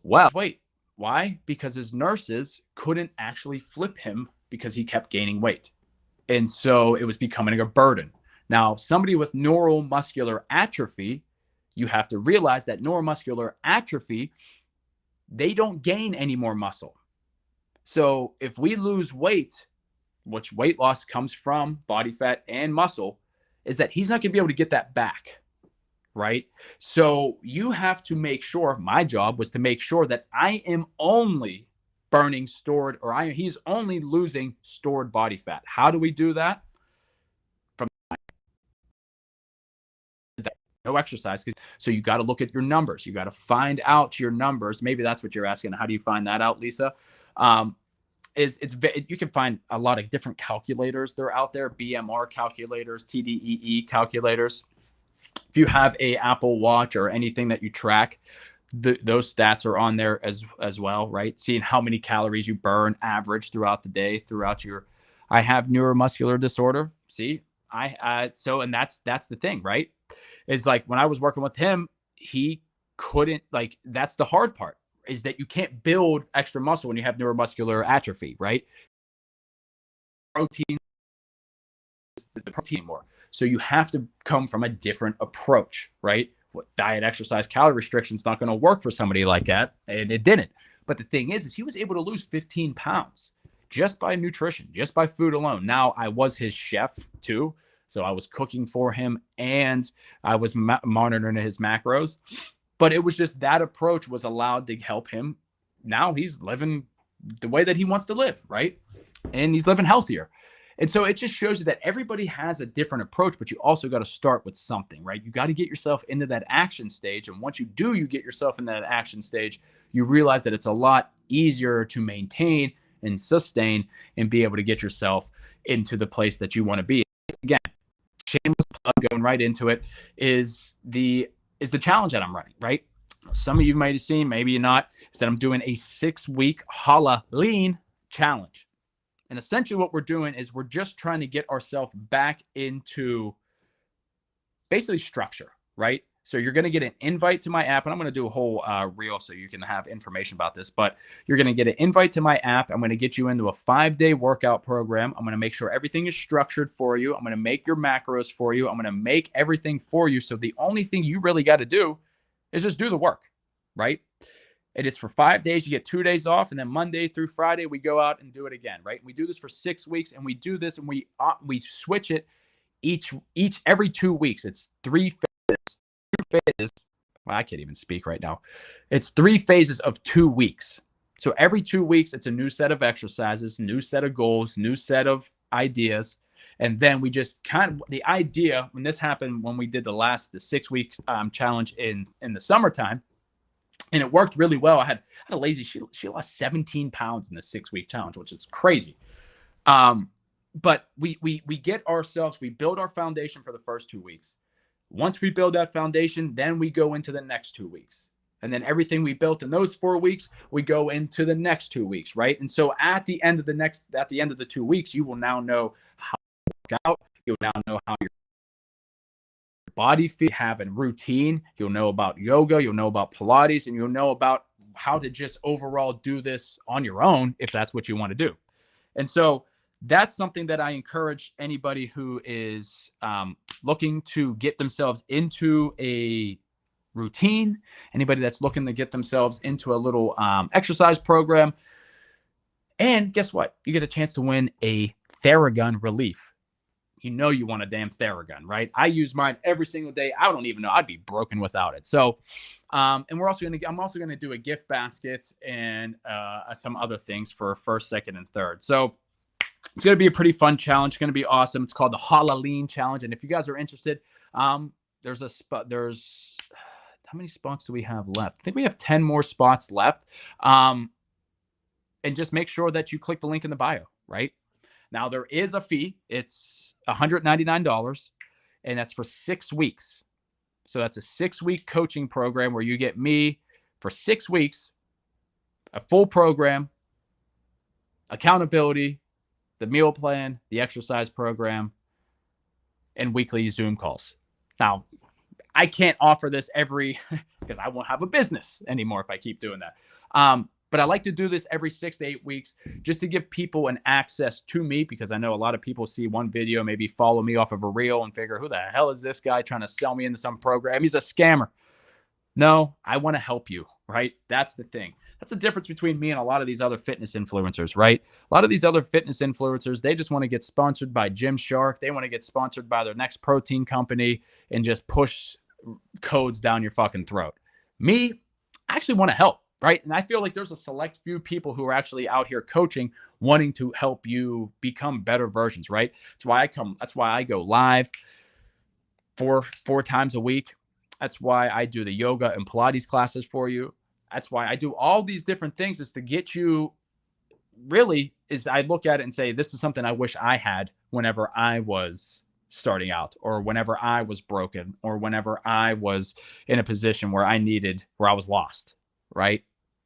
Well, wait, why? Because his nurses couldn't actually flip him because he kept gaining weight. And so it was becoming a burden. Now, somebody with neuromuscular atrophy, you have to realize that neuromuscular atrophy, they don't gain any more muscle. So if we lose weight, which weight loss comes from body fat and muscle, is that he's not going to be able to get that back, right? So you have to make sure, my job was to make sure that I am only burning stored, or he's only losing stored body fat. How do we do that? No exercise. So you got to look at your numbers. You got to find out your numbers. Maybe that's what you're asking. How do you find that out, Lisa? You can find a lot of different calculators. They're out there: BMR calculators, TDEE calculators. If you have a Apple Watch or anything that you track, those stats are on there as well, right? Seeing how many calories you burn average throughout the day, throughout your. I have neuromuscular disorder. See, and that's the thing, right? Is like when I was working with him, he couldn't, like, that's the hard part, is that you can't build extra muscle when you have neuromuscular atrophy, right? Protein more. So you have to come from a different approach, right? What diet, exercise, calorie restriction is not going to work for somebody like that. And it didn't. But the thing is he was able to lose 15 pounds just by nutrition, just by food alone. Now, I was his chef too. So I was cooking for him and I was monitoring his macros. But it was just that approach was allowed to help him. Now he's living the way that he wants to live, right? And he's living healthier. And so it just shows you that everybody has a different approach, but you also got to start with something, right? You got to get yourself into that action stage. And once you do, you get yourself in that action stage, you realize that it's a lot easier to maintain and sustain and be able to get yourself into the place that you want to be. Again, shameless plug, going right into it, is the challenge that I'm running, right? Some of you might have seen, maybe not, is that I'm doing a 6-week Hallow-Lean challenge. And essentially what we're doing is we're just trying to get ourselves back into basically structure, right? So you're going to get an invite to my app, and I'm going to do a whole reel so you can have information about this, but you're going to get an invite to my app. I'm going to get you into a 5-day workout program. I'm going to make sure everything is structured for you. I'm going to make your macros for you. I'm going to make everything for you. So the only thing you really got to do is just do the work, right? And it's for 5 days. You get 2 days off, and then Monday through Friday we go out and do it again, right? We do this for 6 weeks, and we do this, and we switch it every 2 weeks. It's 3 phases. Well, I can't even speak right now. It's 3 phases of 2 weeks. So every 2 weeks, it's a new set of exercises, new set of goals, new set of ideas. And then we just the idea, when this happened, when we did the 6-week challenge in the summertime, and it worked really well. I had a lazy, she lost 17 pounds in the 6-week challenge, which is crazy. But we get ourselves, we build our foundation for the first 2 weeks. Once we build that foundation, then we go into the next 2 weeks. And then everything we built in those 4 weeks, we go into the next 2 weeks, right? And so at the end of the 2 weeks, you will now know how to work out. You'll now know how your body feel, have a routine. You'll know about yoga, you'll know about Pilates, and you'll know about how to just overall do this on your own if that's what you want to do. And so that's something that I encourage anybody who is looking to get themselves into a routine, anybody that's looking to get themselves into a little exercise program. And guess what? You get a chance to win a Theragun relief. You know you want a damn Theragun, right? I use mine every single day. I don't even know. I'd be broken without it. So, and I'm also going to do a gift basket and some other things for first, second, and third. So it's going to be a pretty fun challenge. It's going to be awesome. It's called the Hallow-Lean challenge. And if you guys are interested, there's how many spots do we have left? I think we have 10 more spots left. And just make sure that you click the link in the bio, right? Now, there is a fee. It's $199, and that's for 6 weeks. So that's a 6-week coaching program where you get me for 6 weeks, a full program, accountability, the meal plan, the exercise program, and weekly Zoom calls. Now, I can't offer this because I won't have a business anymore if I keep doing that. But I like to do this every 6 to 8 weeks just to give people an access to me, because I know a lot of people see one video, maybe follow me off of a reel and figure, who the hell is this guy trying to sell me into some program? He's a scammer. No, I want to help you, right? That's the thing. That's the difference between me and a lot of these other fitness influencers, right? A lot of these other fitness influencers, they just want to get sponsored by Gymshark. They want to get sponsored by their next protein company and just push codes down your fucking throat. Me, I actually want to help, right? And I feel like there's a select few people who are actually out here coaching, wanting to help you become better versions, right? That's why I go live four times a week. That's why I do the yoga and Pilates classes for you. That's why I do all these different things, is to get you, really, is I look at it and say, this is something I wish I had whenever I was starting out, or whenever I was broken, or whenever I was in a position where I was lost, right?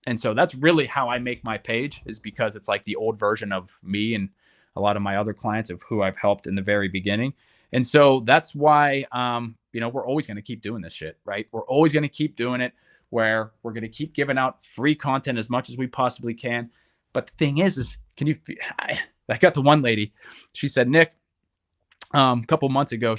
And so that's really how I make my page, is because it's like the old version of me and a lot of my other clients of who I've helped in the very beginning. And so that's why, we're always going to keep doing this shit, right? We're always going to keep doing it, where we're going to keep giving out free content as much as we possibly can. But the thing is I got the one lady, she said, Nick, a couple months ago,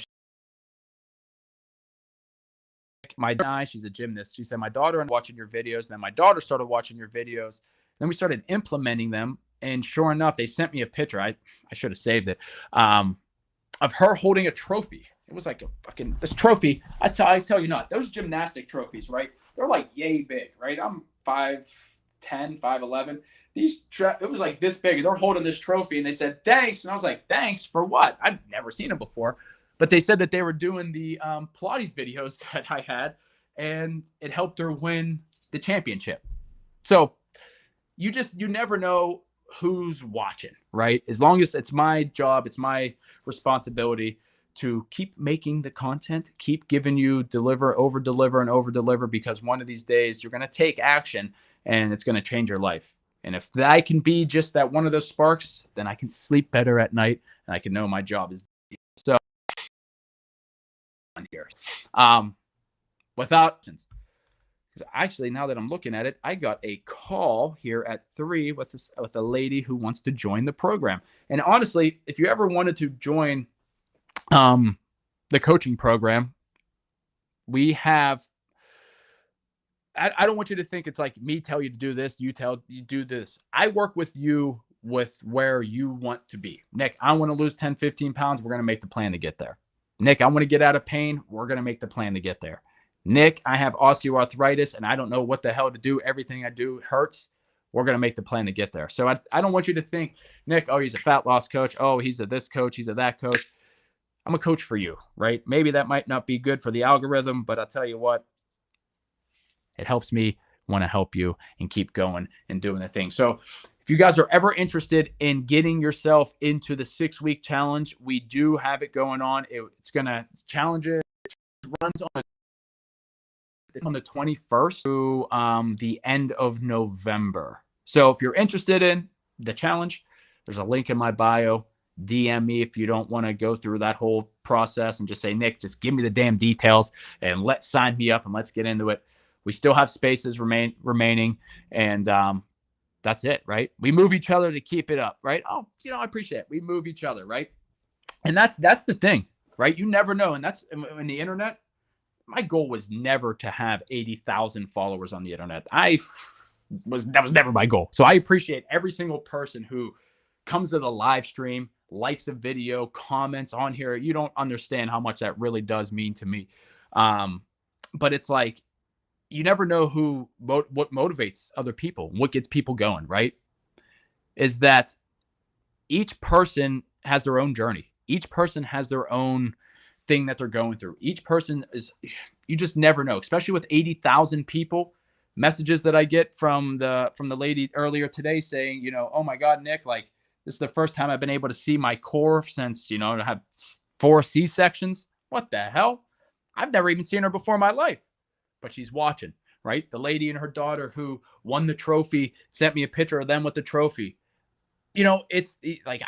she's a gymnast. She said, my daughter and watching your videos. And then my daughter started watching your videos. Then we started implementing them. And sure enough, they sent me a picture. I should have saved it. Of her holding a trophy. It was like a fucking, this trophy. I tell you not, those gymnastic trophies, right? They're like yay big, right? I'm 5'10", 5'11". It was like this big. They're holding this trophy and they said, thanks. And I was like, thanks for what? I've never seen them before. But they said that they were doing the Pilates videos that I had, and it helped her win the championship. So you never know who's watching, right? As long as it's my job, it's my responsibility to keep making the content, keep giving you over deliver, because one of these days you're going to take action and it's going to change your life. And if I can be just that one of those sparks, then I can sleep better at night and I can know my job is done. So here, without actually, now that I'm looking at it, I got a call here at 3 with a lady who wants to join the program. And honestly, if you ever wanted to join the coaching program, we have, I don't want you to think it's like me tell you to do this, you do this. I work with you with where you want to be. Nick, I want to lose 10, 15 pounds. We're going to make the plan to get there. Nick, I want to get out of pain. We're going to make the plan to get there. Nick, I have osteoarthritis and I don't know what the hell to do. Everything I do hurts. We're going to make the plan to get there. So I don't want you to think, Nick, oh, he's a fat loss coach. Oh, he's a this coach. He's a that coach. I'm a coach for you, right? Maybe that might not be good for the algorithm, but I'll tell you what, it helps me want to help you and keep going and doing the thing. So if you guys are ever interested in getting yourself into the 6-week challenge, we do have it going on. It's challenges runs on the 21st through the end of November. So if you're interested in the challenge, there's a link in my bio. DM me if you don't want to go through that whole process and just say, Nick, just give me the damn details and let's sign me up and let's get into it. We still have spaces remaining, and that's it, right? We move each other to keep it up, right? Oh, I appreciate it. We move each other, right? And that's the thing, right? You never know. And that's in the internet. My goal was never to have 80,000 followers on the internet. That was never my goal. So I appreciate every single person who comes to the live stream, likes a video, comments on here. You don't understand how much that really does mean to me. But it's like, you never know what motivates other people, what gets people going, right? Is that each person has their own journey. Each person has their own thing that they're going through. Each person you just never know, especially with 80,000 people. Messages that I get from the lady earlier today saying, oh my God, Nick, like this is the first time I've been able to see my core since, to have 4 C-sections. What the hell? I've never even seen her before in my life. But she's watching, right? The lady and her daughter who won the trophy sent me a picture of them with the trophy. It's like,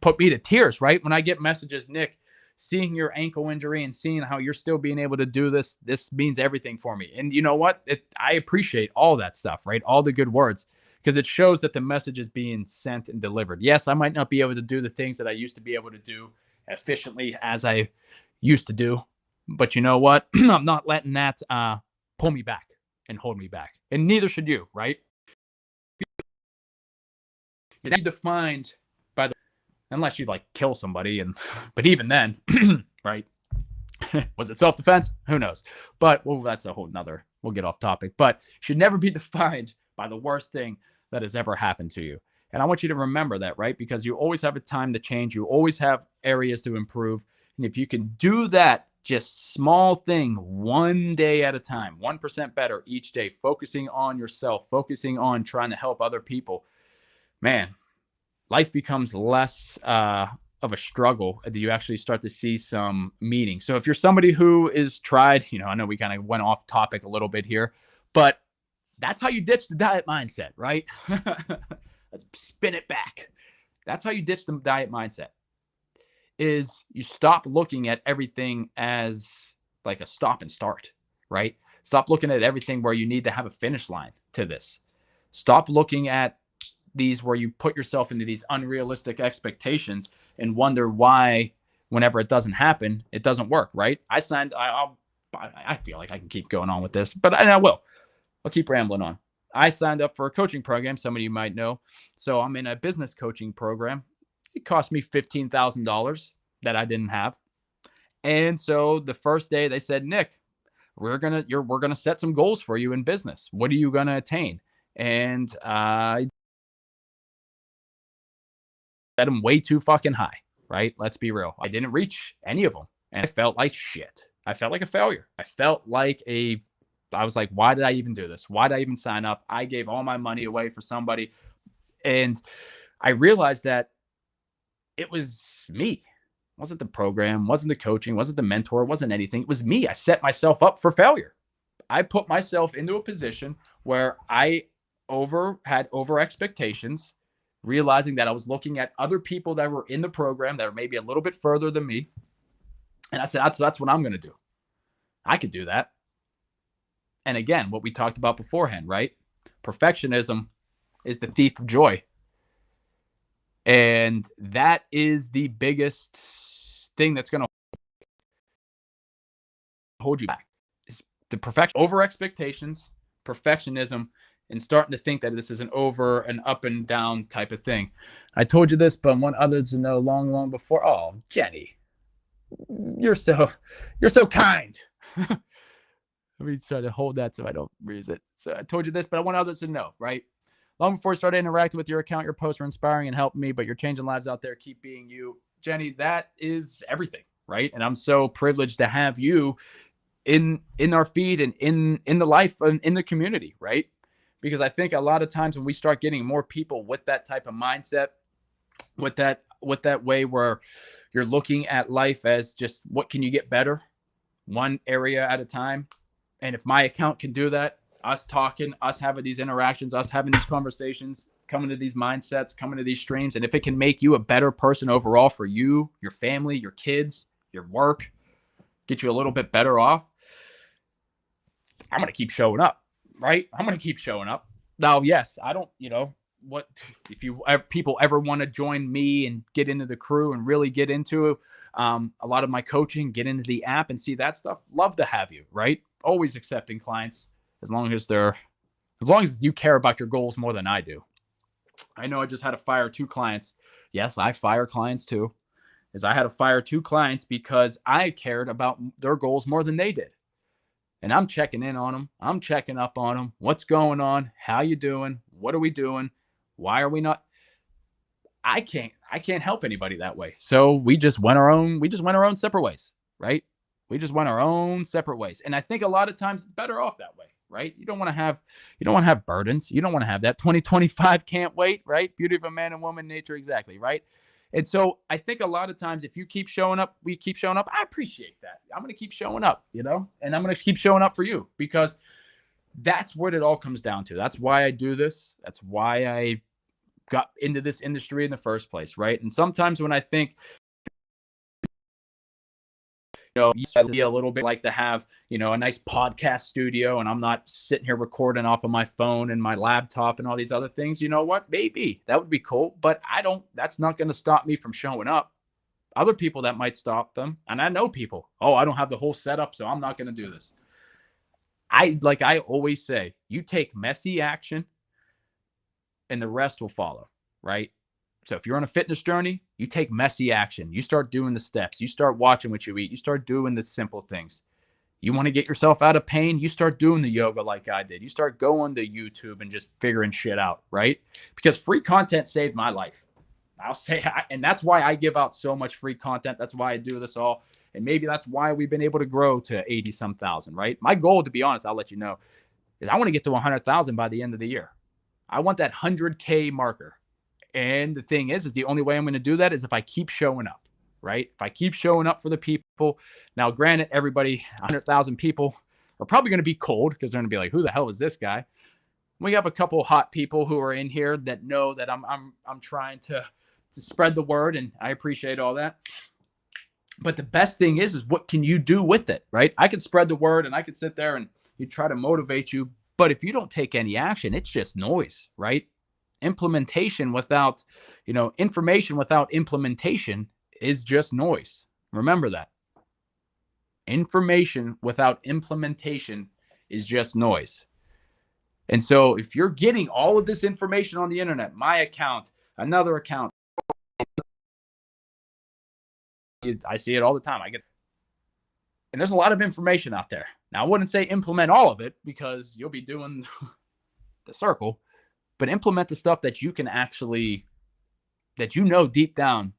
put me to tears, right? When I get messages, Nick, seeing your ankle injury and seeing how you're still being able to do this means everything for me. And you know what? I appreciate all that stuff, right? All the good words, because it shows that the message is being sent and delivered. Yes, I might not be able to do the things that I used to be able to do efficiently as I used to do. But you know what? I'm not letting that pull me back and hold me back. And neither should you, right? You're not defined by unless you like kill somebody, but even then, right? Was it self-defense? Who knows? But that's a whole nother, we'll get off topic. But you should never be defined by the worst thing that has ever happened to you. And I want you to remember that, right? Because you always have a time to change. You always have areas to improve. And if you can do that, just small thing, one day at a time, 1% better each day, focusing on yourself, focusing on trying to help other people, man, life becomes less of a struggle. You actually start to see some meaning. So if you're somebody who is tried, I know we kind of went off topic a little bit here, but that's how you ditch the diet mindset, right? Let's spin it back. That's how you ditch the diet mindset. Is you stop looking at everything as like a stop and start, right? Stop looking at everything where you need to have a finish line to this. Stop looking at these where you put yourself into these unrealistic expectations and wonder why whenever it doesn't happen, it doesn't work, right? I'll I feel like I can keep going on with this, but I will. I'll keep rambling on. I signed up for a coaching program, some of you might know. So I'm in a business coaching program. It cost me $15,000 that I didn't have. And so the first day they said, Nick, we're gonna set some goals for you in business. What are you gonna attain? And I set them way too fucking high, right? Let's be real. I didn't reach any of them, and I felt like shit. I felt like a failure. I was like, why did I even do this? Why did I even sign up? I gave all my money away for somebody, and I realized that it was me. It wasn't the program, wasn't the coaching, wasn't the mentor, wasn't anything. It was me. I set myself up for failure. I put myself into a position where I had over expectations, realizing that I was looking at other people that were in the program that were maybe a little bit further than me. And I said, that's what I'm going to do. I could do that. And again, what we talked about beforehand, right? Perfectionism is the thief of joy. And that is the biggest thing that's going to hold you back. Is the perfection, over expectations, perfectionism, and starting to think that this is an over and up and down type of thing. I told you this, but I want others to know long before. Oh, Jenny, you're so kind. Let me try to hold that so I don't lose it. So I told you this, but I want others to know, right? Long before I started interacting with your account, your posts were inspiring and helping me, but you're changing lives out there. Keep being you. Jenny, that is everything, right? And I'm so privileged to have you in our feed and in the life and in the community, right? Because I think a lot of times when we start getting more people with that type of mindset, with that way where you're looking at life as just what can you get better, one area at a time. And if my account can do that, us talking, us having these interactions, us having these conversations, coming to these mindsets, coming to these streams, and if it can make you a better person overall for you, your family, your kids, your work, get you a little bit better off, I'm going to keep showing up, right? I'm going to keep showing up. Now, yes, I don't, what if people ever want to join me and get into the crew and really get into a lot of my coaching, get into the app and see that stuff, love to have you, right? Always accepting clients as long as you care about your goals more than I do. I know I just had to fire 2 clients. Yes, I fire clients too. I had to fire 2 clients because I cared about their goals more than they did. And I'm checking in on them. I'm checking up on them. What's going on? How you doing? What are we doing? Why are we not? I can't help anybody that way. So we just went our own separate ways, right? We just went our own separate ways. And I think a lot of times it's better off that way, right? You don't want to have burdens. You don't want to have that. 2025 can't wait, right? Beauty of a man and woman, nature, exactly, right? And so I think a lot of times if you keep showing up, we keep showing up. I appreciate that. I'm going to keep showing up, and I'm going to keep showing up for you because that's what it all comes down to. That's why I do this. That's why I got into this industry in the first place, right? And sometimes when I think, I'd be a little bit like to have, a nice podcast studio and I'm not sitting here recording off of my phone and my laptop and all these other things. You know what? Maybe that would be cool, but that's not going to stop me from showing up. Other people that might stop them. And I know people, I don't have the whole setup, so I'm not going to do this. I always say, you take messy action and the rest will follow, right? So if you're on a fitness journey, you take messy action. You start doing the steps. You start watching what you eat. You start doing the simple things. You want to get yourself out of pain? You start doing the yoga like I did. You start going to YouTube and just figuring shit out, right? Because free content saved my life. I'll say, and that's why I give out so much free content. That's why I do this all. And maybe that's why we've been able to grow to 80-some thousand, right? My goal, to be honest, I'll let you know, is I want to get to 100,000 by the end of the year. I want that 100K marker. And the thing is the only way I'm going to do that is if I keep showing up, right? If I keep showing up for the people. Now, granted, everybody, 100,000 people are probably going to be cold because they're going to be like, who the hell is this guy? We have a couple hot people who are in here that know that I'm trying to spread the word, and I appreciate all that. But the best thing is what can you do with it, right? I can spread the word and I can sit there and you try to motivate you. But if you don't take any action, it's just noise, right? Implementation without, information without implementation is just noise. Remember that. Information without implementation is just noise. And so if you're getting all of this information on the internet, my account, another account, I see it all the time. And there's a lot of information out there. Now, I wouldn't say implement all of it because you'll be doing the circle, but implement the stuff that you can actually, that you know deep down,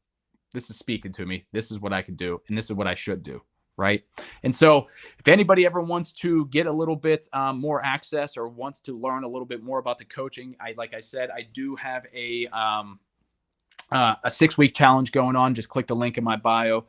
this is speaking to me. This is what I can do, and this is what I should do. Right. And so if anybody ever wants to get a little bit more access or wants to learn a little bit more about the coaching, like I said, I do have a 6-week challenge going on. Just click the link in my bio,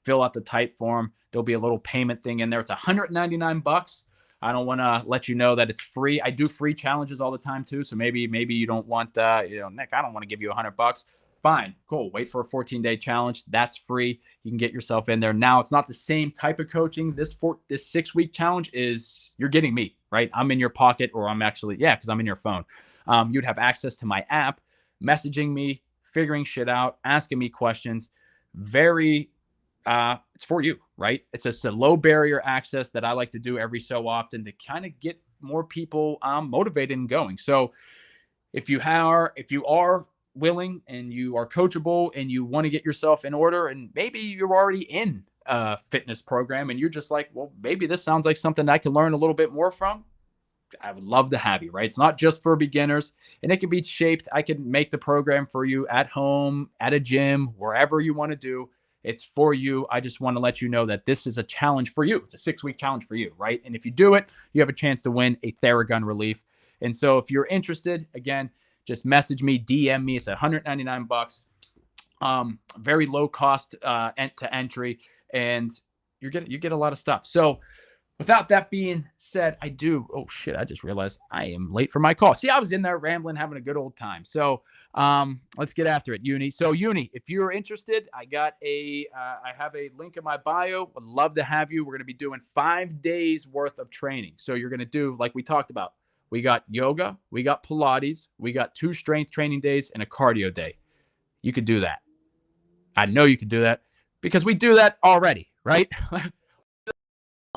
fill out the type form. There'll be a little payment thing in there. It's $199. I don't want to let you know that it's free. I do free challenges all the time too. So maybe you don't want, Nick, I don't want to give you $100. Fine, cool. Wait for a 14-day challenge. That's free. You can get yourself in there. Now, it's not the same type of coaching. This 6-week challenge is, you're getting me, right? I'm in your pocket, or I'm actually, because I'm in your phone. You'd have access to my app, messaging me, figuring shit out, asking me questions. It's for you, right? It's just a low barrier access that I like to do every so often to kind of get more people motivated and going. So if you are willing and you are coachable and you want to get yourself in order, and maybe you're already in a fitness program and you're just like, well, maybe this sounds like something I can learn a little bit more from, I would love to have you, right? It's not just for beginners, and it can be shaped. I can make the program for you at home, at a gym, wherever you want to do. It's for you. I just want to let you know that this is a challenge for you. It's a 6-week challenge for you, right? And if you do it, you have a chance to win a Theragun relief. And so if you're interested, again, just message me, DM me. It's $199. Very low cost to entry, and you get a lot of stuff. So without that being said, oh shit, I just realized I am late for my call. See, I was in there rambling, having a good old time. So let's get after it, Uni. So Uni, if you're interested, I have a link in my bio. Would love to have you. We're going to be doing 5 days worth of training. So you're going to do, like we talked about, we got yoga, we got Pilates, we got 2 strength training days and a cardio day. You could do that. I know you could do that because we do that already, right?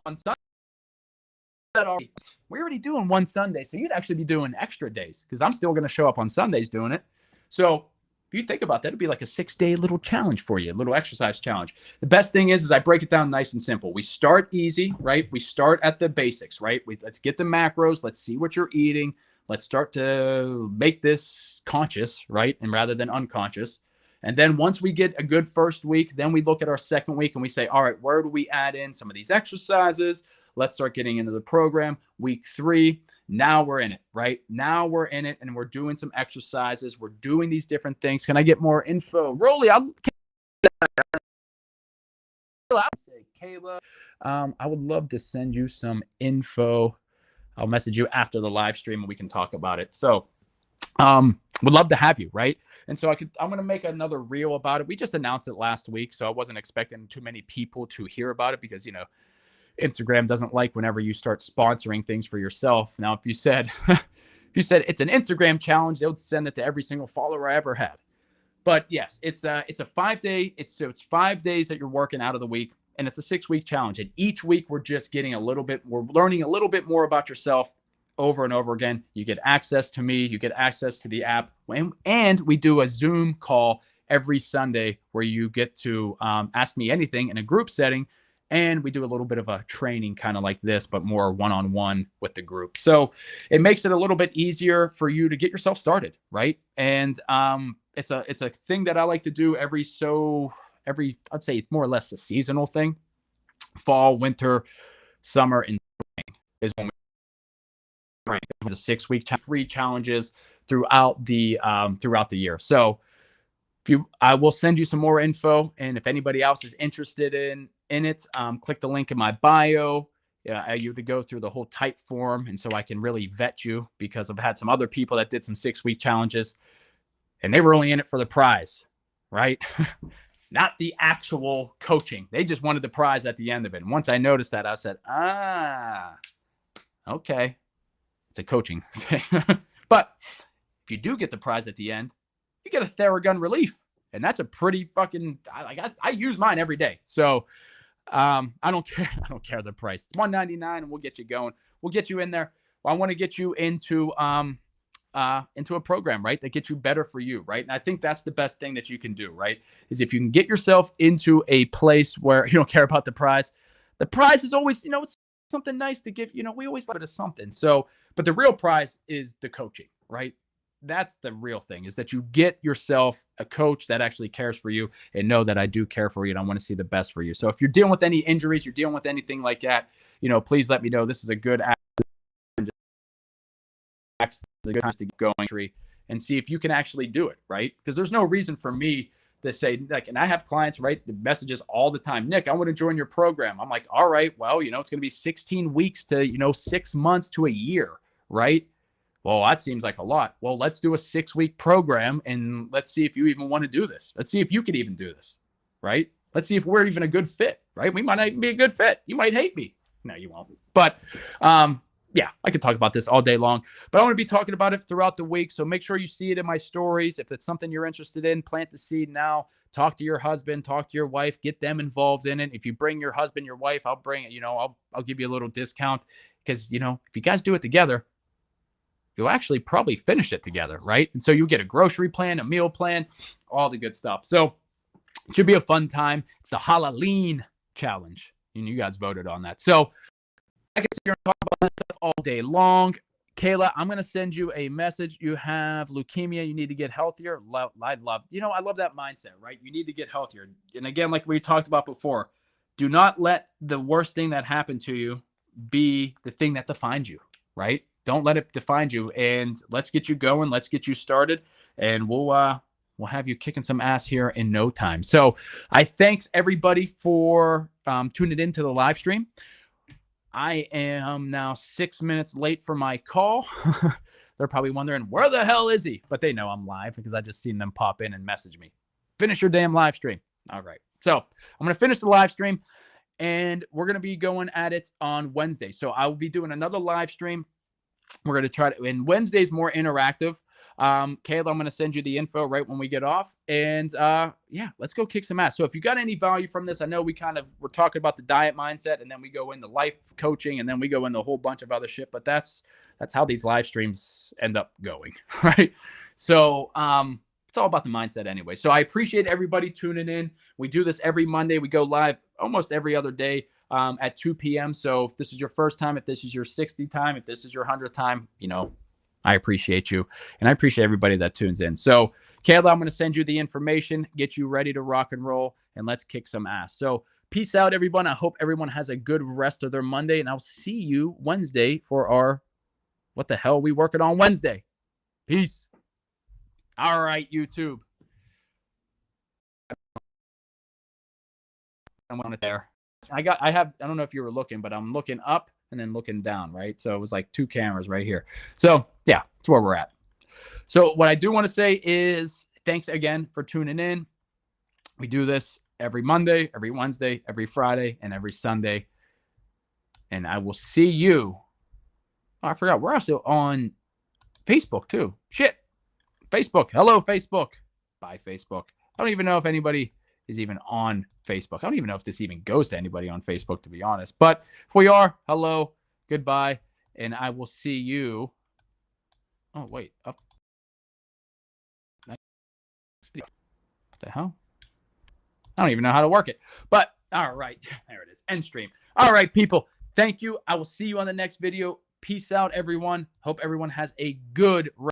On Sunday, we're already doing one Sunday, so you'd actually be doing extra days because I'm still going to show up on Sundays doing it. So if you think about that, it'd be like a 6-day little challenge for you, a little exercise challenge. The best thing is I break it down nice and simple. We start easy, right? We start at the basics, right? Let's get the macros. Let's see what you're eating. Let's start to make this conscious, right? And rather than unconscious. And then once we get a good first week, then we look at our second week and we say, all right, where do we add in some of these exercises? Let's start getting into the program. Week 3, now we're in it, right? Now we're in it and we're doing some exercises. We're doing these different things. Can I get more info? Rolly, Kayla, I would love to send you some info. I'll message you after the live stream and we can talk about it. So would love to have you, right? And so I'm going to make another reel about it. We just announced it last week, so I wasn't expecting too many people to hear about it because, Instagram doesn't like whenever you start sponsoring things for yourself. Now, if you said it's an Instagram challenge, they would send it to every single follower I ever had. But yes, it's a 5-day. It's 5 days that you're working out of the week, and it's a 6-week challenge. And each week we're just getting we're learning a little bit more about yourself over and over again. You get access to me, you get access to the app, and we do a Zoom call every Sunday where you get to ask me anything in a group setting. And we do a little bit of a training kind of like this, but more one-on-one with the group. So it makes it a little bit easier for you to get yourself started, right? And it's a thing that I like to do every, I'd say it's more or less a seasonal thing. Fall, winter, summer, and spring is when we the 6-week free challenges throughout the year. So I will send you some more info, and if anybody else is interested in it, click the link in my bio. You to go through the whole type form, and so I can really vet you because I've had some other people that did some 6-week challenges, and they were only in it for the prize, right? Not the actual coaching. They just wanted the prize at the end of it. And once I noticed that, I said, okay, it's a coaching thing. But if you do get the prize at the end, you get a Theragun relief. And that's a pretty fucking, I use mine every day. So I don't care. I don't care the price. It's $199 and we'll get you going. We'll get you in there. I want to get you into a program, right, that gets you better for you, right? And I think that's the best thing that you can do, right? Is if you can get yourself into a place where you don't care about the prize. The prize is always, it's something nice to give. We always love it as something. So, but the real prize is the coaching, right? That's the real thing, is that you get yourself a coach that actually cares for you and know that I do care for you and I want to see the best for you. So if you're dealing with any injuries, you're dealing with anything like that, please let me know. This is a good to going and see if you can actually do it, right? Because there's no reason for me to say, like, and I have clients, right, the messages all the time, Nick, I want to join your program. I'm like, all right, well, it's going to be 16 weeks to 6 months to a year, right? Well, that seems like a lot. Well, let's do a 6-week program and let's see if you even want to do this. Let's see if you could even do this, right? Let's see if we're even a good fit, right? We might not even be a good fit. You might hate me. No, you won't. But yeah, I could talk about this all day long, but I want to be talking about it throughout the week. So make sure you see it in my stories. If it's something you're interested in, plant the seed now. Talk to your husband, talk to your wife, get them involved in it. If you bring your husband, your wife, I'll bring it. I'll give you a little discount because, if you guys do it together, you'll actually probably finish it together, right? And so you'll get a grocery plan, a meal plan, all the good stuff. So it should be a fun time. It's the Hallow-Lean challenge, and you guys voted on that. So I guess you're going to talk about this stuff all day long. Kayla, I'm going to send you a message. You have leukemia. You need to get healthier. I love that mindset, right? You need to get healthier. And again, like we talked about before, do not let the worst thing that happened to you be the thing that defines you, right? Don't let it define you. And let's get you going. Let's get you started. And we'll have you kicking some ass here in no time. So I thanks everybody for tuning into the live stream. I am now 6 minutes late for my call. They're probably wondering, where the hell is he? But they know I'm live because I just seen them pop in and message me. Finish your damn live stream. All right. So I'm going to finish the live stream, and we're going to be going at it on Wednesday. So I will be doing another live stream. We're going to try to, and Wednesday's more interactive. Kayla, I'm going to send you the info right when we get off. And yeah, let's go kick some ass. So if you got any value from this, I know we're talking about the diet mindset, and then we go into life coaching, and then we go into a whole bunch of other shit. But that's how these live streams end up going, right? So it's all about the mindset anyway. So I appreciate everybody tuning in. We do this every Monday. We go live almost every other day at 2 p.m. So if this is your first time, if this is your 60th time, if this is your 100th time, I appreciate you. And I appreciate everybody that tunes in. So Kayla, I'm going to send you the information, get you ready to rock and roll, and let's kick some ass. So peace out, everyone. I hope everyone has a good rest of their Monday, and I'll see you Wednesday for our what the hell are we working on Wednesday. Peace. All right, YouTube. I want it there. I don't know if you were looking, but I'm looking up and then looking down, right? So it was like 2 cameras right here. So yeah, that's where we're at. So what I do want to say is thanks again for tuning in. We do this every Monday, every Wednesday, every Friday, and every Sunday. And I will see you. Oh, I forgot. We're also on Facebook too. Shit. Facebook. Hello, Facebook. Bye, Facebook. I don't even know if anybody is even on Facebook. I don't even know if this even goes to anybody on Facebook, to be honest. But if we are, hello, goodbye, and I will see you. Oh, wait. Up. What the hell? I don't even know how to work it. But, all right. There it is. End stream. All right, people. Thank you. I will see you on the next video. Peace out, everyone. Hope everyone has a good